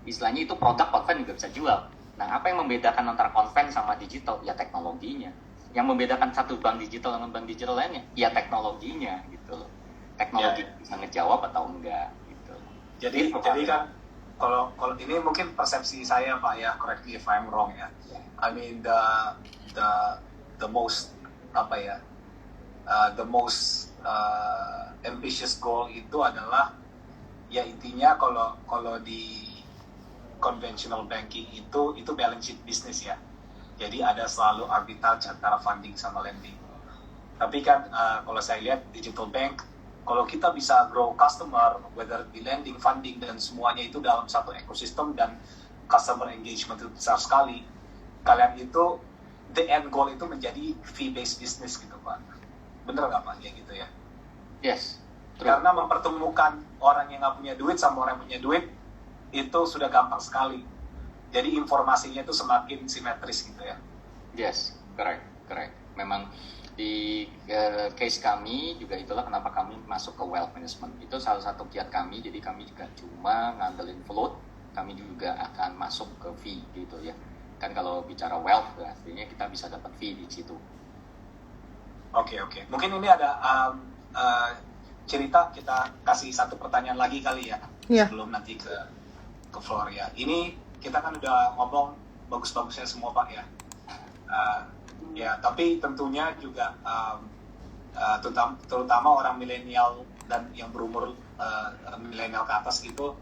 istilahnya itu produk konven juga bisa jual. Nah, apa yang membedakan antara konven sama digital? Ya teknologinya. Yang membedakan satu bank digital dengan bank digital lainnya? Ya teknologinya gitu loh. Teknologi bisa ngejawab atau enggak gitu. Jadi kan kalau ini mungkin persepsi saya Pak ya, correct me if I'm wrong ya. I mean the most ambitious goal itu adalah ya intinya kalau di conventional banking itu balance sheet bisnis ya. Jadi ada selalu arbitrage antara funding sama lending. Tapi kan kalau saya lihat digital bank, kalau kita bisa grow customer, whether di lending, funding, dan semuanya itu dalam satu ekosistem dan customer engagement itu besar sekali, kalian itu the end goal itu menjadi fee-based business gitu Pak. Bener nggak Pak? Kayak gitu ya? Yes. True. Karena mempertemukan orang yang nggak punya duit sama orang yang punya duit, itu sudah gampang sekali. Jadi informasinya itu semakin simetris gitu ya. Yes, correct. Memang di case kami juga itulah kenapa kami masuk ke wealth management. Itu salah satu kiat kami. Jadi kami juga cuma ngandelin float, kami juga akan masuk ke fee gitu ya. Kan kalau bicara wealth, artinya kita bisa dapat fee di situ. Oke. Mungkin ini ada cerita, kita kasih satu pertanyaan lagi kali ya. Sebelum nanti ke floor ya. Ini kita kan udah ngomong bagus-bagusnya semua Pak ya. Ya, tapi tentunya juga terutama orang milenial dan yang berumur milenial ke atas itu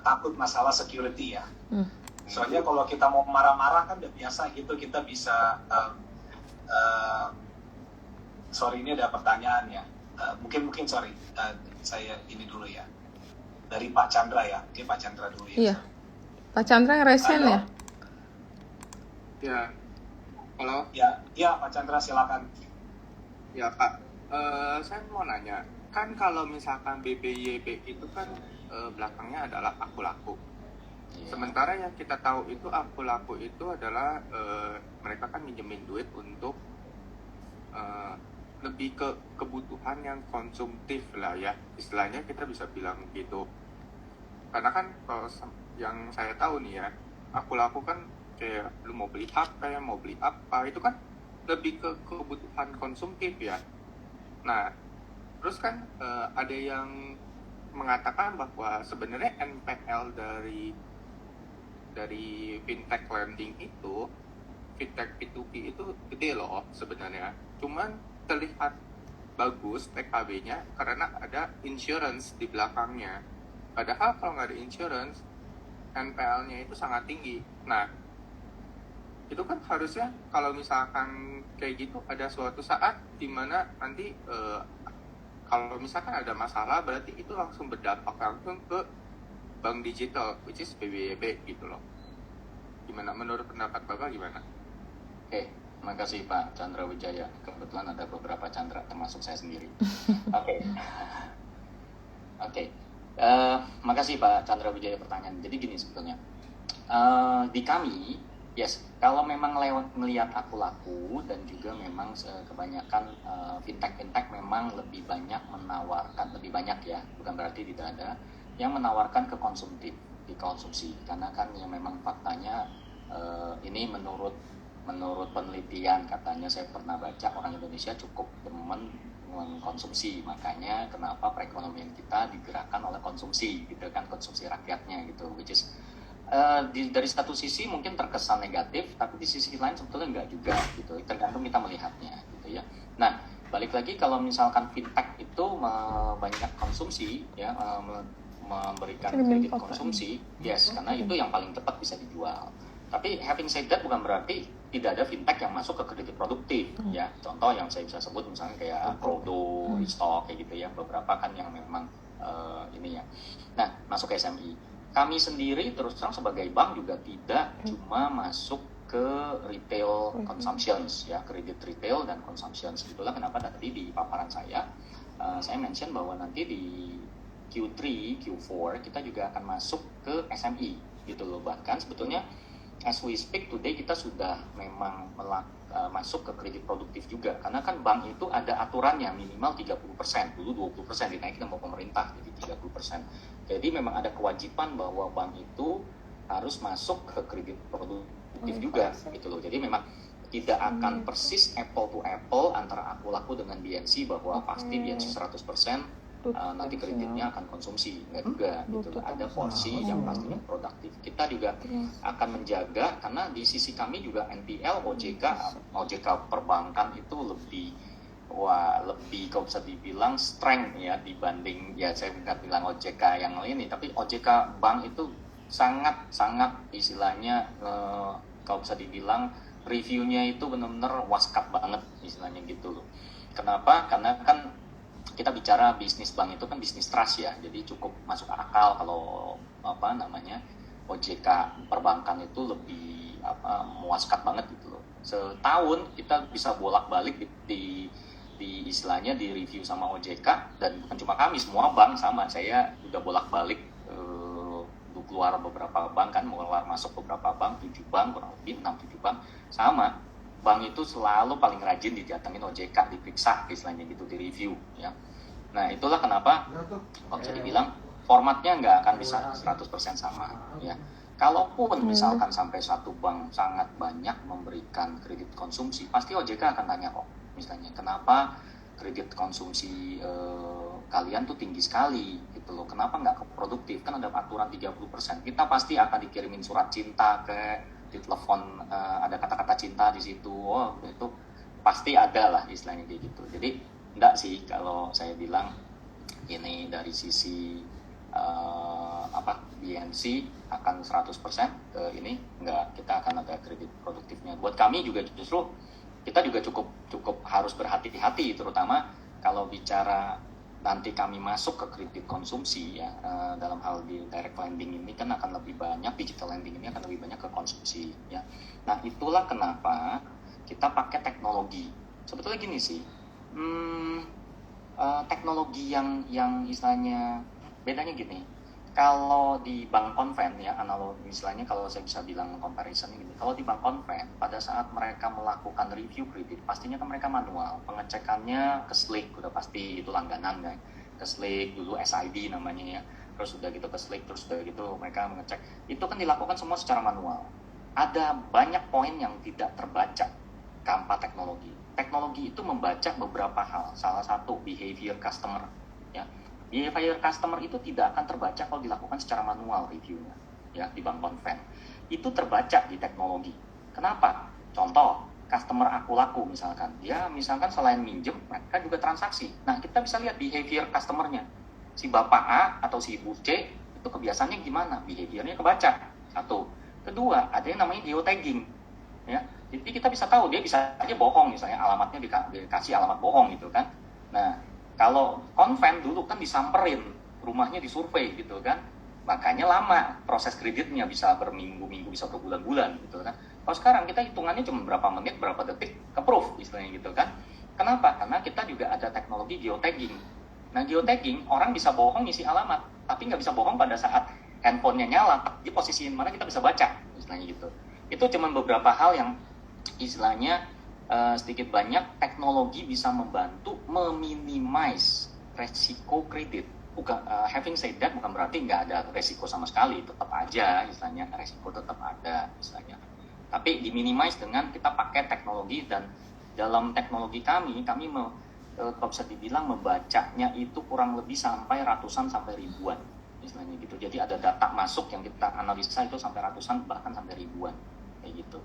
takut masalah security ya. Soalnya kalau kita mau marah-marah kan udah biasa gitu, kita bisa ini ada pertanyaan ya. Mungkin saya ini dulu ya. Dari Pak Chandra ya. Oke, Pak Chandra dulu ya. Iya. Pak Chandra yang resen ya? Ya. Halo? Ya Pak Chandra silakan. Ya Pak, saya mau nanya, kan kalau misalkan BBYB itu kan belakangnya adalah Aku Laku. Sementara yang kita tahu itu Aku Laku itu adalah mereka kan minjemin duit untuk lebih ke kebutuhan yang konsumtif lah ya, istilahnya kita bisa bilang gitu. Karena kan kalau yang saya tahu nih ya, Aku Laku kan kayak lu mau beli HP, mau beli apa, itu kan lebih ke kebutuhan konsumtif ya. Nah, Terus kan ada yang mengatakan bahwa sebenarnya NPL dari fintech lending itu, fintech P2P itu gede loh sebenarnya. Cuman terlihat bagus TKB-nya karena ada insurance di belakangnya. Padahal kalau nggak ada insurance, NPL-nya itu sangat tinggi. Nah, itu kan harusnya kalau misalkan kayak gitu ada suatu saat di mana nanti kalau misalkan ada masalah berarti itu langsung berdampak langsung ke bank digital, which is BBYB gitu loh. Gimana menurut pendapat Bapak gimana? Oke, terima kasih Pak Chandra Wijaya. Kebetulan ada beberapa Chandra termasuk saya sendiri. Oke. Makasih Pak Chandra Wijaya pertanyaan. Jadi gini sebetulnya. Di kami, yes, kalau memang melihat aku laku dan juga memang kebanyakan fintech memang lebih banyak menawarkan, lebih banyak ya, bukan berarti tidak ada yang menawarkan ke konsumsi, karena kan yang memang faktanya ini menurut penelitian katanya saya pernah baca orang Indonesia cukup demen mengkonsumsi, makanya kenapa perekonomian kita digerakkan oleh konsumsi gitu kan, konsumsi rakyatnya gitu, which is dari satu sisi mungkin terkesan negatif, tapi di sisi lain sebetulnya enggak juga gitu, tergantung kita melihatnya gitu ya. Nah, balik lagi kalau misalkan fintech itu banyak konsumsi ya, memberikan kredit konsumsi, yes, karena itu yang paling cepat bisa dijual. Tapi having said that bukan berarti tidak ada fintech yang masuk ke kredit produktif ya. Contoh yang saya bisa sebut misalnya kayak Prodo, Restock kayak gitu ya, beberapa kan yang memang ini ya. Nah, masuk ke SME. Kami sendiri terus terang sebagai bank juga tidak cuma masuk ke retail consumptions ya, kredit retail dan consumptions. Itulah kenapa tadi di paparan saya mention bahwa nanti di Q3, Q4 kita juga akan masuk ke SME gitu loh. Bahkan sebetulnya as we speak today kita sudah memang masuk ke kredit produktif juga, karena kan bank itu ada aturannya minimal 30%, dulu 20% dinaikin sama pemerintah jadi 30%. Jadi memang ada kewajiban bahwa bank itu harus masuk ke kredit produktif juga gitu loh. Jadi memang tidak akan persis apple to apple antara aku laku dengan BNC bahwa pasti BNC 100% nanti kreditnya akan konsumsi, enggak juga gitu. Ada porsi yang pastinya produktif. Kita juga akan menjaga, karena di sisi kami juga NPL, OJK perbankan itu lebih kalau bisa dibilang strength ya dibanding, ya saya nggak bilang OJK yang ini, tapi OJK bank itu sangat istilahnya kalau bisa dibilang reviewnya itu benar-benar waskat banget istilahnya gitu loh. Kenapa? Karena kan kita bicara bisnis bank itu kan bisnis trust ya, jadi cukup masuk akal kalau OJK perbankan itu lebih muaskat banget gitu loh. Setahun kita bisa bolak-balik di istilahnya di review sama OJK, dan bukan cuma kami, semua bank sama. Saya udah bolak-balik keluar beberapa bank kan, keluar masuk beberapa bank, 7 bank kurang lebih 6-7 bank sama. Bank itu selalu paling rajin didatengin OJK, diperiksa istilahnya gitu, di review ya. Nah, itulah kenapa kalau bisa dibilang formatnya nggak akan bisa 100% sama ya. Kalaupun misalkan sampai satu bank sangat banyak memberikan kredit konsumsi, pasti OJK akan tanya kok, misalnya kenapa kredit konsumsi kalian tuh tinggi sekali gitu loh, kenapa nggak produktif, kan ada aturan 30%. Kita pasti akan dikirimin surat cinta di telepon, ada kata-kata cinta di situ, itu pasti ada lah istilahnya kayak gitu. Jadi enggak sih kalau saya bilang ini dari sisi BNC akan 100% ke ini, enggak, kita akan ada kredit produktifnya. Buat kami juga justru kita juga cukup harus berhati-hati, terutama kalau bicara nanti kami masuk ke kredit konsumsi ya, dalam hal di direct lending ini kan akan lebih banyak, digital lending ini akan lebih banyak ke konsumsi ya. Nah, itulah kenapa kita pakai teknologi. Sebetulnya gini sih, teknologi yang istilahnya bedanya gini. Kalau di bank konven ya, analog istilahnya, kalau saya bisa bilang comparison ini, kalau di bank konven pada saat mereka melakukan review kredit pastinya kan mereka manual, pengecekannya ke Slick, udah pasti itu langganan kan, ke Slick dulu, SID namanya ya, terus udah gitu ke Slick, terus udah gitu mereka mengecek, itu kan dilakukan semua secara manual. Ada banyak poin yang tidak terbaca tanpa teknologi. teknologi itu membaca beberapa hal. Salah satu behavior customer. Ya. Behavior customer itu tidak akan terbaca kalau dilakukan secara manual reviewnya, ya, di bank konven. Itu terbaca di teknologi. Kenapa? Contoh, customer aku laku misalkan. Dia misalkan selain minjem, mereka juga transaksi. Nah, kita bisa lihat behavior customernya. Si Bapak A atau si Ibu C, itu kebiasaannya gimana? Behaviornya kebaca. Satu. Kedua, ada yang namanya geotagging. Ya. Jadi kita bisa tahu, dia bisa aja bohong, misalnya alamatnya dikasih alamat bohong gitu kan. Nah, kalau konven dulu kan disamperin, rumahnya disurvei gitu kan. Makanya lama proses kreditnya, bisa berminggu-minggu, bisa berbulan-bulan gitu kan. Kalau sekarang kita hitungannya cuma berapa menit, berapa detik, ke-proof istilahnya gitu kan. Kenapa? Karena kita juga ada teknologi geotagging. Nah, geotagging, orang bisa bohong ngisi alamat, tapi nggak bisa bohong pada saat handphonenya nyala, di posisi mana kita bisa baca, istilahnya gitu. Itu cuma beberapa hal yang istilahnya sedikit banyak teknologi bisa membantu meminimize resiko kredit. Bukan, having said that, bukan berarti nggak ada resiko sama sekali, tetap aja istilahnya resiko tetap ada istilahnya. Tapi diminimize dengan kita pakai teknologi, dan dalam teknologi kami kalau bisa dibilang membacanya itu kurang lebih sampai ratusan sampai ribuan istilahnya gitu. Jadi ada data masuk yang kita analisa itu sampai ratusan bahkan sampai ribuan kayak gitu.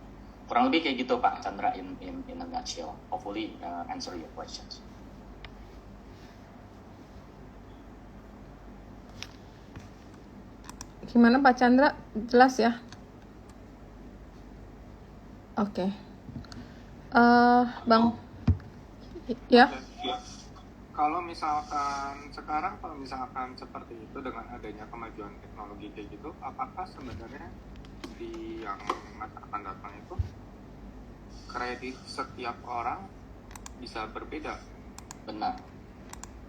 Kurang lebih kayak gitu Pak Chandra in a nutshell. Hopefully answer your questions. Gimana Pak Chandra? Jelas ya? Oke. Bang. Ya? Ya. Kalau misalkan seperti itu dengan adanya kemajuan teknologi kayak gitu, apakah sebenarnya di yang masa akan datang itu kredit setiap orang bisa berbeda? Benar.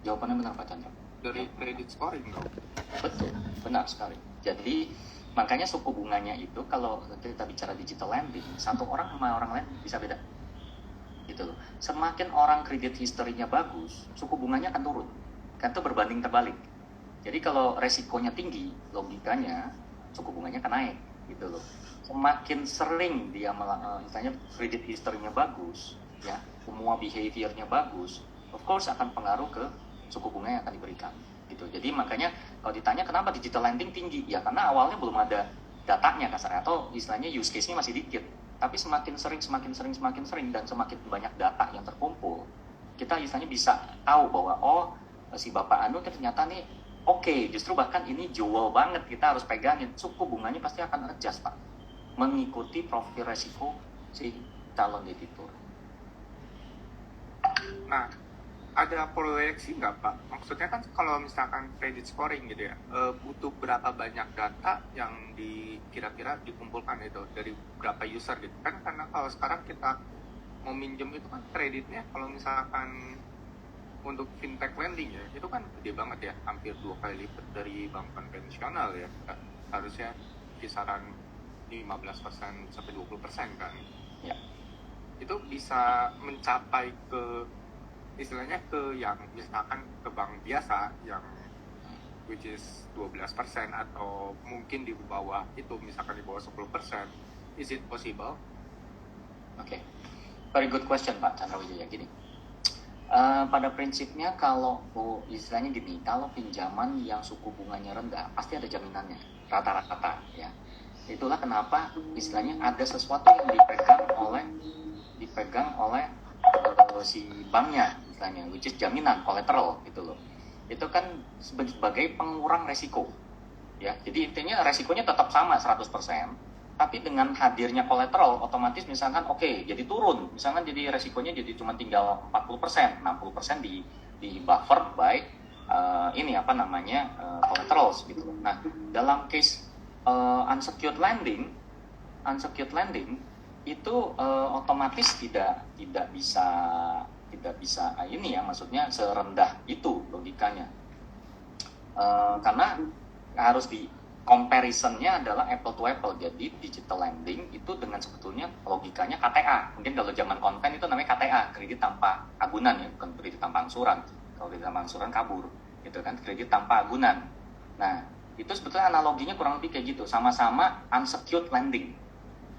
Jawabannya benar Pak Chandra. Dari credit scoring dong? Betul, benar sekali. Jadi makanya suku bunganya itu kalau kita bicara digital lending, satu orang sama orang lain bisa beda. Gitu loh. Semakin orang kredit historinya bagus, suku bunganya akan turun. Kan itu berbanding terbalik. Jadi kalau resikonya tinggi, logikanya suku bunganya akan naik gitu loh. Semakin sering dia misalnya kredit historinya bagus, ya, semua behaviornya bagus, of course akan pengaruh ke suku bunga yang akan diberikan gitu. Jadi makanya kalau ditanya kenapa digital lending tinggi, ya karena awalnya belum ada datanya kasarnya, atau istilahnya use case-nya masih dikit. Tapi semakin sering dan semakin banyak data yang terkumpul, kita istilahnya bisa tahu bahwa si Bapak Anu ternyata nih oke, justru bahkan ini jewel banget, kita harus pegangin. Suku bunganya pasti akan adjust Pak, mengikuti profil resiko si calon debitur. Nah, ada proyeksi nggak Pak? Maksudnya kan kalau misalkan credit scoring gitu ya, butuh berapa banyak data yang kira-kira dikumpulkan itu dari berapa user gitu kan? Karena kalau sekarang kita mau minjem itu kan kreditnya kalau misalkan untuk fintech lending ya, itu kan gede banget ya, hampir 2 kali lipat dari bank konvensional ya. Harusnya kisaran 15% sampai 20% kan? Ya. Itu bisa mencapai ke istilahnya ke yang misalkan ke bank biasa yang which is 12% atau mungkin di bawah itu, misalkan di bawah 10%. Is it possible? Oke. Very good question Pak Chandra Wijaya. Gini. Pada prinsipnya kalau istilahnya gini, kalau pinjaman yang suku bunganya rendah pasti ada jaminannya rata-rata ya. Itulah kenapa istilahnya ada sesuatu yang dipegang oleh si banknya istilahnya, which is jaminan, collateral gitu loh. Itu kan sebagai pengurang resiko ya. Jadi intinya resikonya tetap sama 100%, tapi dengan hadirnya collateral otomatis misalkan jadi turun, misalkan jadi resikonya jadi cuma tinggal 40%, 60% di buffer by collaterals gitu loh. Nah, dalam case unsecured lending itu otomatis tidak bisa maksudnya serendah itu logikanya, karena harus di comparisonnya adalah apple to apple. Jadi digital lending itu dengan sebetulnya logikanya KTA, mungkin kalau zaman konven itu namanya KTA, kredit tanpa agunan ya, bukan kredit tanpa angsuran. Kalau kredit tanpa angsuran kabur gitu kan, kredit tanpa agunan. Nah itu sebetulnya analoginya kurang lebih kayak gitu, sama-sama unsecured lending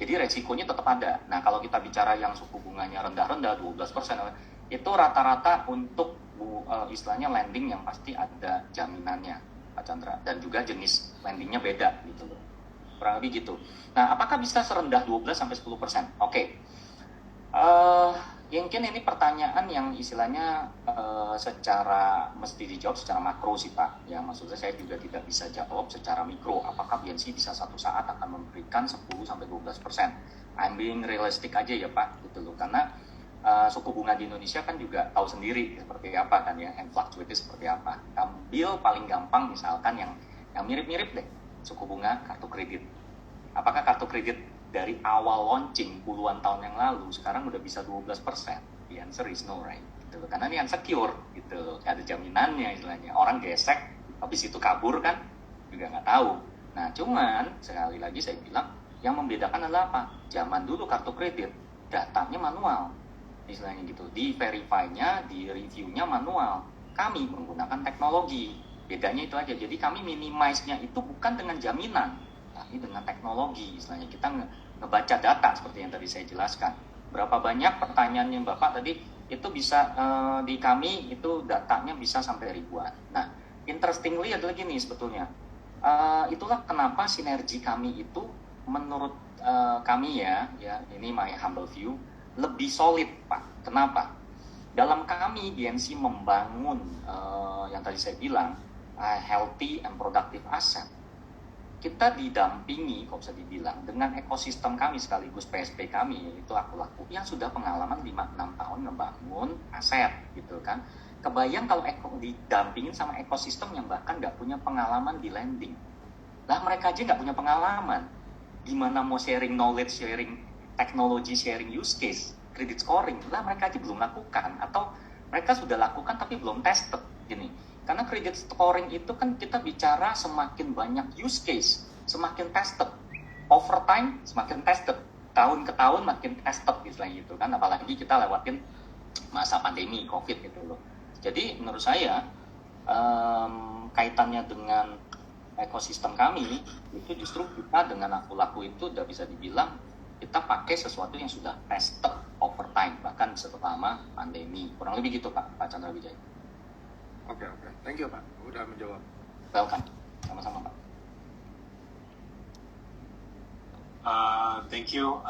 Jadi resikonya tetap ada. Nah, kalau kita bicara yang suku bunganya rendah-rendah 12%, itu rata-rata untuk istilahnya lending yang pasti ada jaminannya, Pak Chandra, dan juga jenis lendingnya beda gitu loh. Kurang lebih gitu. Nah, apakah bisa serendah 12-10%? Oke. Mungkin ini pertanyaan yang istilahnya secara mesti dijawab secara makro sih Pak. Ya, maksudnya saya juga tidak bisa jawab secara mikro. Apakah BNC bisa satu saat akan memberikan 10-12%? I'm being realistic aja ya Pak, gitu loh. Karena suku bunga di Indonesia kan juga tahu sendiri seperti apa kan ya, and fluctuate seperti apa. Ambil paling gampang misalkan yang mirip-mirip deh, suku bunga kartu kredit. Apakah kartu kredit dari awal launching puluhan tahun yang lalu sekarang udah bisa 12%? The answer is no, right? Gitu. Karena ini unsecure, gitu. Ada jaminannya istilahnya. Orang gesek, habis itu kabur kan, juga nggak tahu. Nah, cuman sekali lagi saya bilang, yang membedakan adalah apa? Zaman dulu kartu kredit, datanya manual, istilahnya gitu. Di verify-nya, di review-nya manual. Kami menggunakan teknologi. Bedanya itu aja. Jadi kami minimize-nya itu bukan dengan jaminan, tapi dengan teknologi. Istilahnya kita ngebaca data seperti yang tadi saya jelaskan. Berapa banyak pertanyaan yang Bapak tadi itu bisa di kami itu datanya bisa sampai ribuan. Nah, interestingly adalah gini sebetulnya. Itulah kenapa sinergi kami itu menurut kami ya ini my humble view lebih solid Pak. Kenapa? Dalam kami BNC membangun yang tadi saya bilang healthy and productive asset. Kita didampingi, kalau bisa dibilang, dengan ekosistem kami sekaligus PSP kami, yaitu Aku-Laku, yang sudah pengalaman 5-6 tahun ngebangun aset, gitu kan. Kebayang kalau didampingin sama ekosistem yang bahkan nggak punya pengalaman di lending. Lah mereka aja nggak punya pengalaman. Gimana mau sharing knowledge, sharing teknologi, sharing use case, credit scoring, lah mereka aja belum lakukan. Atau mereka sudah lakukan tapi belum tested, gini. Karena credit scoring itu kan kita bicara semakin banyak use case, semakin tested. Over time semakin tested. Tahun ke tahun makin tested istilahnya gitu kan. Apalagi kita lewatin masa pandemi COVID gitu loh. Jadi menurut saya kaitannya dengan ekosistem kami itu justru kita dengan Aku-Laku itu udah bisa dibilang kita pakai sesuatu yang sudah tested over time, bahkan selama pandemi. Kurang lebih gitu Pak Chandra Wijaya. Oke. Thank you Pak, udah menjawab. Welcome, sama-sama Pak. Thank you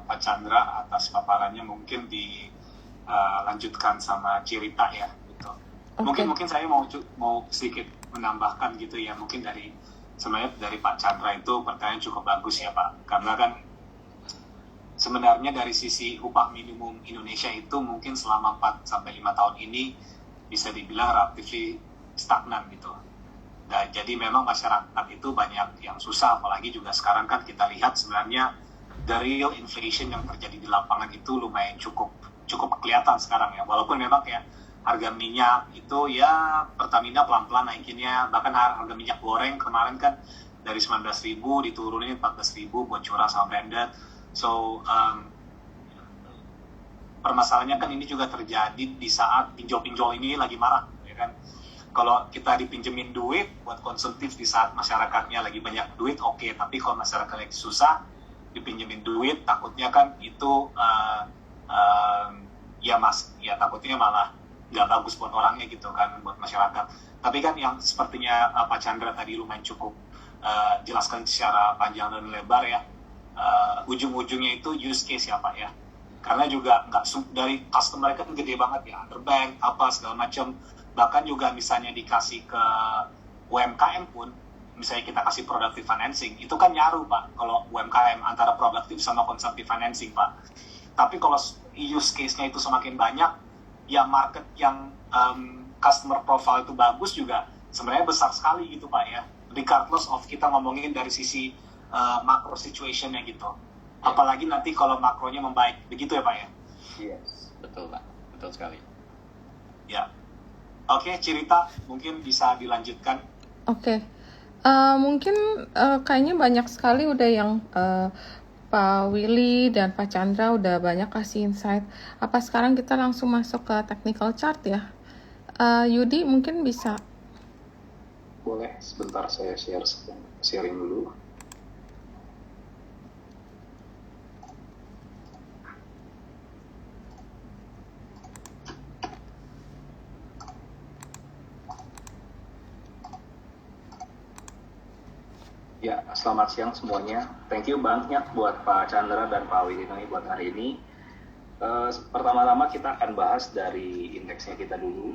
Pak Chandra atas paparannya. Mungkin dilanjutkan sama Cirita ya gitu. Okay. Mungkin saya mau sedikit menambahkan gitu ya. Mungkin sebenarnya dari Pak Chandra itu pertanyaan cukup bagus ya Pak. Karena kan sebenarnya dari sisi upah minimum Indonesia itu mungkin selama 4-5 tahun ini bisa dibilang relatif stagnan gitu. Nah, jadi memang masyarakat itu banyak yang susah, apalagi juga sekarang kan kita lihat sebenarnya the real inflation yang terjadi di lapangan itu lumayan cukup kelihatan sekarang ya. Walaupun memang kayak harga minyak itu ya Pertamina pelan-pelan naikinnya, bahkan harga minyak goreng kemarin kan dari 19.000 diturunin 14.000 buat curah sama branded. So permasalahannya kan ini juga terjadi di saat pinjol-pinjol ini lagi marak ya kan. Kalau kita dipinjemin duit buat konsumtif di saat masyarakatnya lagi banyak duit, oke. Tapi kalau masyarakat lagi susah, dipinjemin duit, takutnya kan itu ya takutnya malah nggak bagus buat orangnya gitu kan, buat masyarakat. Tapi kan yang sepertinya Pak Chandra tadi lumayan cukup jelaskan secara panjang dan lebar ya, ujung-ujungnya itu use case ya Pak ya. Karena juga nggak dari customer kan gede banget ya, underbank apa segala macam. Bahkan juga misalnya dikasih ke UMKM pun, misalnya kita kasih productive financing, itu kan nyaru Pak, kalau UMKM antara productive sama consumptive financing Pak. Tapi kalau use case-nya itu semakin banyak, ya market yang customer profile itu bagus juga sebenarnya besar sekali gitu Pak ya. Regardless of kita ngomongin dari sisi macro situation-nya gitu. Apalagi nanti kalau makronya membaik, begitu ya Pak ya? Yes, betul Pak, betul sekali. Ya. Oke, Cirita mungkin bisa dilanjutkan. Oke. Mungkin kayaknya banyak sekali udah yang Pak Willy dan Pak Chandra udah banyak kasih insight. Apa sekarang kita langsung masuk ke technical chart ya? Yudi mungkin bisa. Boleh, sebentar saya sharing dulu. Ya, selamat siang semuanya. Thank you banyak buat Pak Chandra dan Pak Widinoy buat hari ini. Pertama-tama kita akan bahas dari indeksnya kita dulu.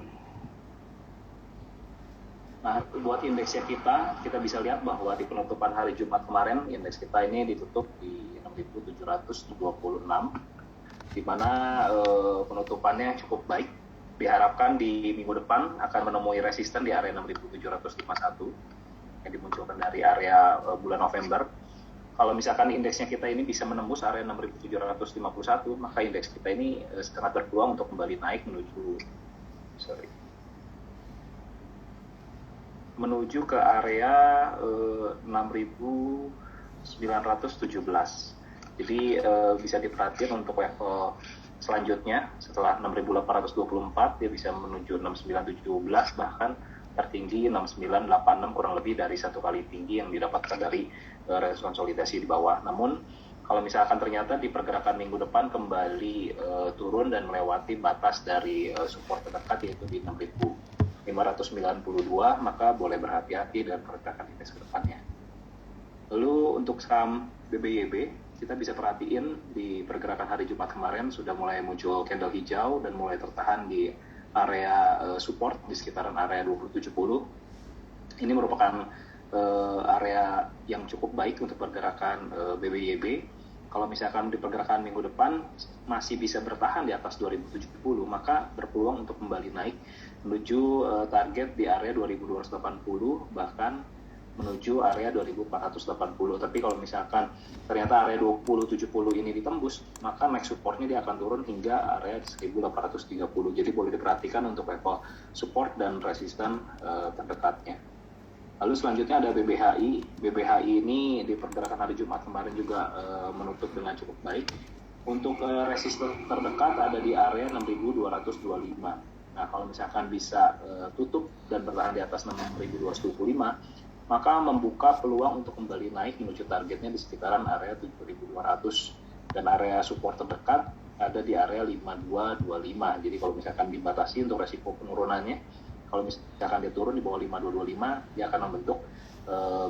Nah, buat indeksnya kita bisa lihat bahwa di penutupan hari Jumat kemarin, indeks kita ini ditutup di 6.726, di mana penutupannya cukup baik. Diharapkan di minggu depan akan menemui resisten di area 6.751 yang dimunculkan dari area bulan November. Kalau misalkan indeksnya kita ini bisa menembus area 6.751, maka indeks kita ini sangat berpeluang untuk kembali naik menuju ke area 6.917. Jadi bisa diperhatikan untuk level selanjutnya setelah 6.824 dia bisa menuju 6.917, bahkan tertinggi 6.986, kurang lebih dari satu kali tinggi yang didapatkan dari range konsolidasi di bawah. Namun kalau misalkan ternyata di pergerakan minggu depan kembali turun dan melewati batas dari support terdekat yaitu di 6.592, maka boleh berhati-hati dengan pergerakan indeks ke depannya. Lalu untuk saham BBYB, kita bisa perhatiin di pergerakan hari Jumat kemarin sudah mulai muncul candle hijau dan mulai tertahan di area support di sekitaran area 2070. Ini merupakan area yang cukup baik untuk pergerakan BBYB. Kalau misalkan di pergerakan minggu depan masih bisa bertahan di atas 2070, maka berpeluang untuk kembali naik menuju target di area 2280, bahkan menuju area 2480. Tapi kalau misalkan ternyata area 2070 ini ditembus, maka next supportnya dia akan turun hingga area 1830. Jadi boleh diperhatikan untuk level support dan resisten terdekatnya. Lalu selanjutnya ada BBHI. BBHI ini di pergerakan hari Jumat kemarin juga menutup dengan cukup baik. Untuk resisten terdekat ada di area 6225. Nah, kalau misalkan bisa tutup dan bertahan di atas 6225, maka membuka peluang untuk kembali naik menuju targetnya di sekitaran area 7.200, dan area support terdekat ada di area 5225. Jadi kalau misalkan dibatasi untuk resiko penurunannya, kalau misalkan dia turun di bawah 5225, dia akan membentuk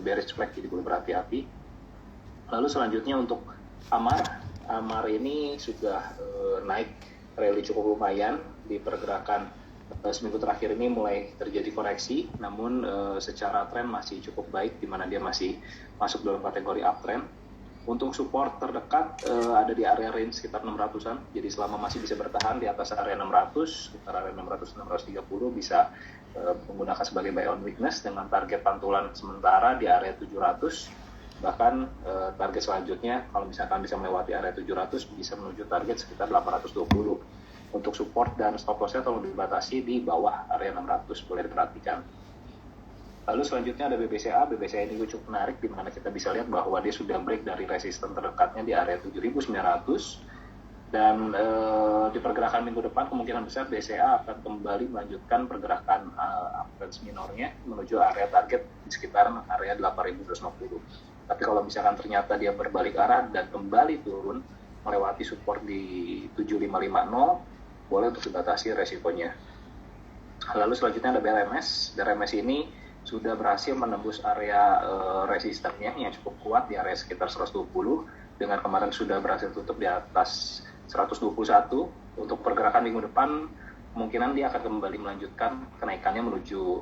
bearish flag, jadi boleh berhati-hati. Lalu selanjutnya untuk Amar ini sudah naik rally cukup lumayan di pergerakan seminggu terakhir ini mulai terjadi koreksi, namun secara tren masih cukup baik, di mana dia masih masuk dalam kategori uptrend. Untuk support terdekat ada di area range sekitar 600-an, jadi selama masih bisa bertahan di atas area 600, sekitar area 600-630 bisa menggunakan sebagai buy on weakness dengan target pantulan sementara di area 700, bahkan target selanjutnya kalau misalkan bisa melewati area 700 bisa menuju target sekitar 820. Untuk support dan stop loss-nya tolong dibatasi di bawah area 600, boleh diperhatikan. Lalu selanjutnya ada BBCA. BBCA ini cukup menarik, di mana kita bisa lihat bahwa dia sudah break dari resisten terdekatnya di area 7.900, dan di pergerakan minggu depan kemungkinan besar BCA akan kembali melanjutkan pergerakan uptrend minornya menuju area target di sekitar area 8.250. Tapi kalau misalkan ternyata dia berbalik arah dan kembali turun melewati support di 7.550, boleh untuk dibatasi resikonya. Lalu selanjutnya ada BRMS. BRMS ini sudah berhasil menembus area resistennya yang cukup kuat di area sekitar 120, dengan kemarin sudah berhasil tutup di atas 121. Untuk pergerakan minggu depan kemungkinan dia akan kembali melanjutkan kenaikannya menuju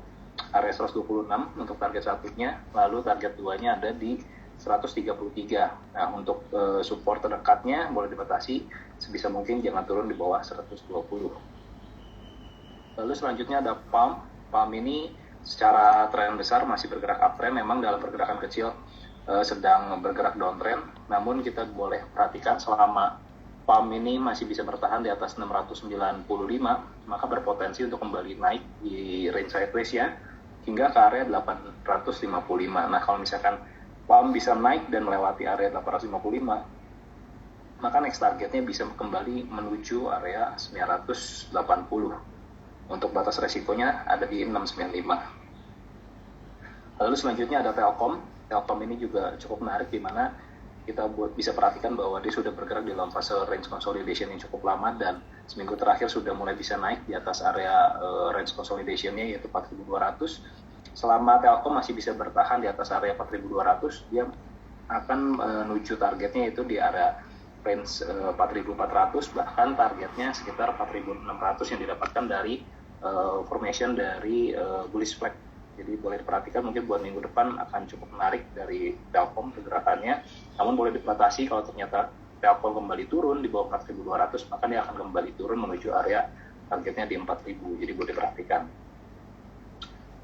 area 126 untuk target satunya, lalu target duanya ada di 133. Nah, untuk support terdekatnya boleh dibatasi sebisa mungkin jangan turun di bawah 120. Lalu selanjutnya ada PALM. PALM ini secara tren besar masih bergerak uptrend, memang dalam pergerakan kecil sedang bergerak downtrend. Namun kita boleh perhatikan selama PALM ini masih bisa bertahan di atas 695, maka berpotensi untuk kembali naik di range sideways ya hingga ke area 855. Nah, kalau misalkan PALM bisa naik dan melewati area 855, maka next targetnya bisa kembali menuju area 980. Untuk batas resikonya ada di 695. Lalu selanjutnya ada Telkom. Telkom ini juga cukup menarik, di mana kita bisa perhatikan bahwa dia sudah bergerak di dalam fase range consolidation yang cukup lama, dan seminggu terakhir sudah mulai bisa naik di atas area range consolidation-nya yaitu 4.200. selama Telkom masih bisa bertahan di atas area 4.200, dia akan menuju targetnya itu di area range 4.400, bahkan targetnya sekitar 4.600 yang didapatkan dari formation dari bullish flag. Jadi boleh diperhatikan mungkin buat minggu depan akan cukup menarik dari Telkom pergerakannya, namun boleh dibatasi kalau ternyata Telkom kembali turun di bawah 4.200, maka dia akan kembali turun menuju area targetnya di 4.000, jadi boleh diperhatikan.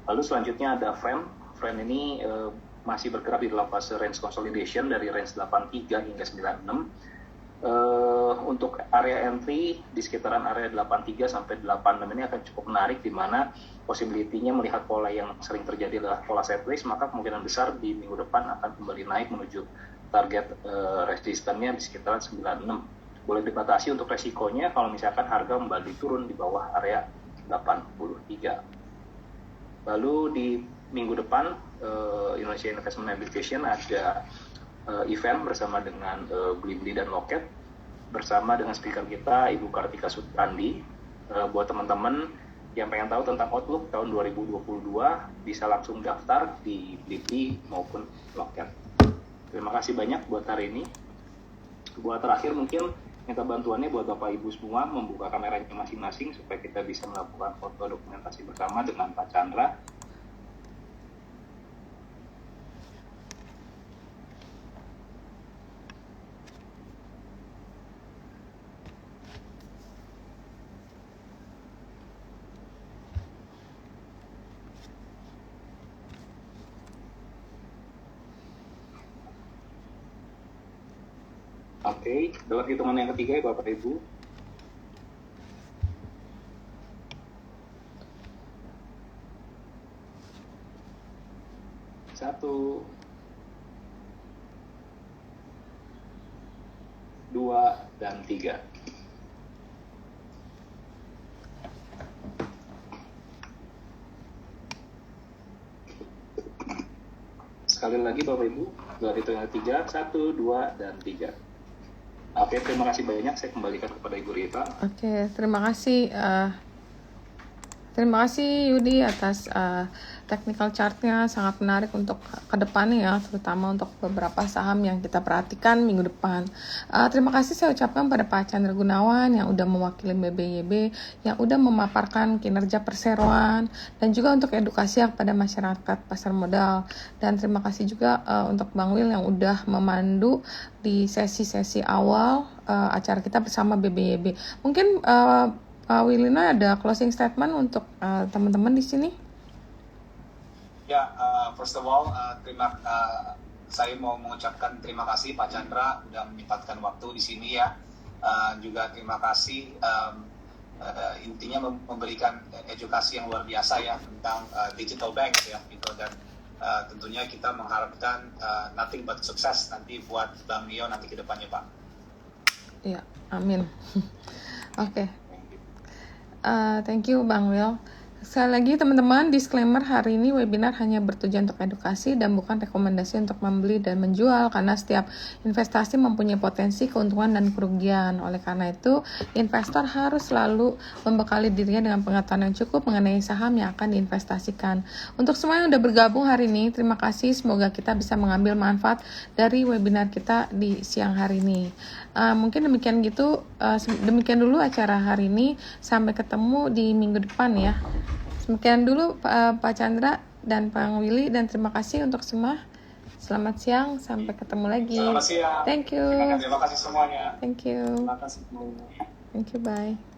Lalu selanjutnya ada Friend ini masih bergerak di dalam fase range consolidation dari range 83 hingga 96. Untuk area entry di sekitaran area 83 sampai 86 ini akan cukup menarik, di mana possibility-nya melihat pola yang sering terjadi adalah pola sideways, maka kemungkinan besar di minggu depan akan kembali naik menuju target resistannya di sekitaran 96. Boleh dibatasi untuk resikonya kalau misalkan harga kembali turun di bawah area 83. Lalu di minggu depan Indonesia Investment Education ada event bersama dengan Blibli dan Loket, bersama dengan speaker kita Ibu Kartika Sutrandi. Buat teman-teman yang pengen tahu tentang Outlook tahun 2022 bisa langsung daftar di Blibli maupun Loket. Terima kasih banyak buat hari ini. Buat terakhir mungkin minta bantuannya buat Bapak Ibu semua membuka kameranya masing-masing supaya kita bisa melakukan foto dokumentasi bersama dengan Pak Chandra. Oke, dalam hitungan yang ketiga ya Bapak Ibu. 1, 2, dan 3. Sekali lagi Bapak Ibu, dalam hitungan ketiga, 1, 2, dan 3. Oke, terima kasih banyak. Saya kembalikan kepada Ibu Rita. Oke, terima kasih. Terima kasih Yudi atas technical chartnya, sangat menarik untuk ke depannya ya, terutama untuk beberapa saham yang kita perhatikan minggu depan. Terima kasih saya ucapkan pada Pak Chandra Gunawan yang udah mewakili BBYB, yang udah memaparkan kinerja perseroan, dan juga untuk edukasi kepada masyarakat pasar modal. Dan terima kasih juga untuk Bang Wil yang udah memandu di sesi-sesi awal acara kita bersama BBYB. Mungkin Pak Wilina ada closing statement untuk teman-teman di sini? Ya, first of all, saya mau mengucapkan terima kasih Pak Chandra sudah menyempatkan waktu di sini ya. Juga terima kasih intinya memberikan edukasi yang luar biasa ya tentang digital bank ya gitu, dan tentunya kita mengharapkan nothing but sukses nanti buat Bang Nio nanti ke depannya Pak. Ya, amin. Oke. Thank you Bang Will. Sekali lagi teman-teman, disclaimer hari ini webinar hanya bertujuan untuk edukasi dan bukan rekomendasi untuk membeli dan menjual, karena setiap investasi mempunyai potensi keuntungan dan kerugian. Oleh karena itu, investor harus selalu membekali dirinya dengan pengetahuan yang cukup mengenai saham yang akan diinvestasikan. Untuk semua yang sudah bergabung hari ini, terima kasih. Semoga kita bisa mengambil manfaat dari webinar kita di siang hari ini. Mungkin demikian dulu acara hari ini. Sampai ketemu di minggu depan ya. Demikian dulu Pak Chandra dan Pak Willy, dan terima kasih untuk semua. Selamat siang, sampai ketemu lagi. Selamat siang. Thank you. Terima kasih semuanya. Thank you. Terima kasih semuanya. Thank you, bye.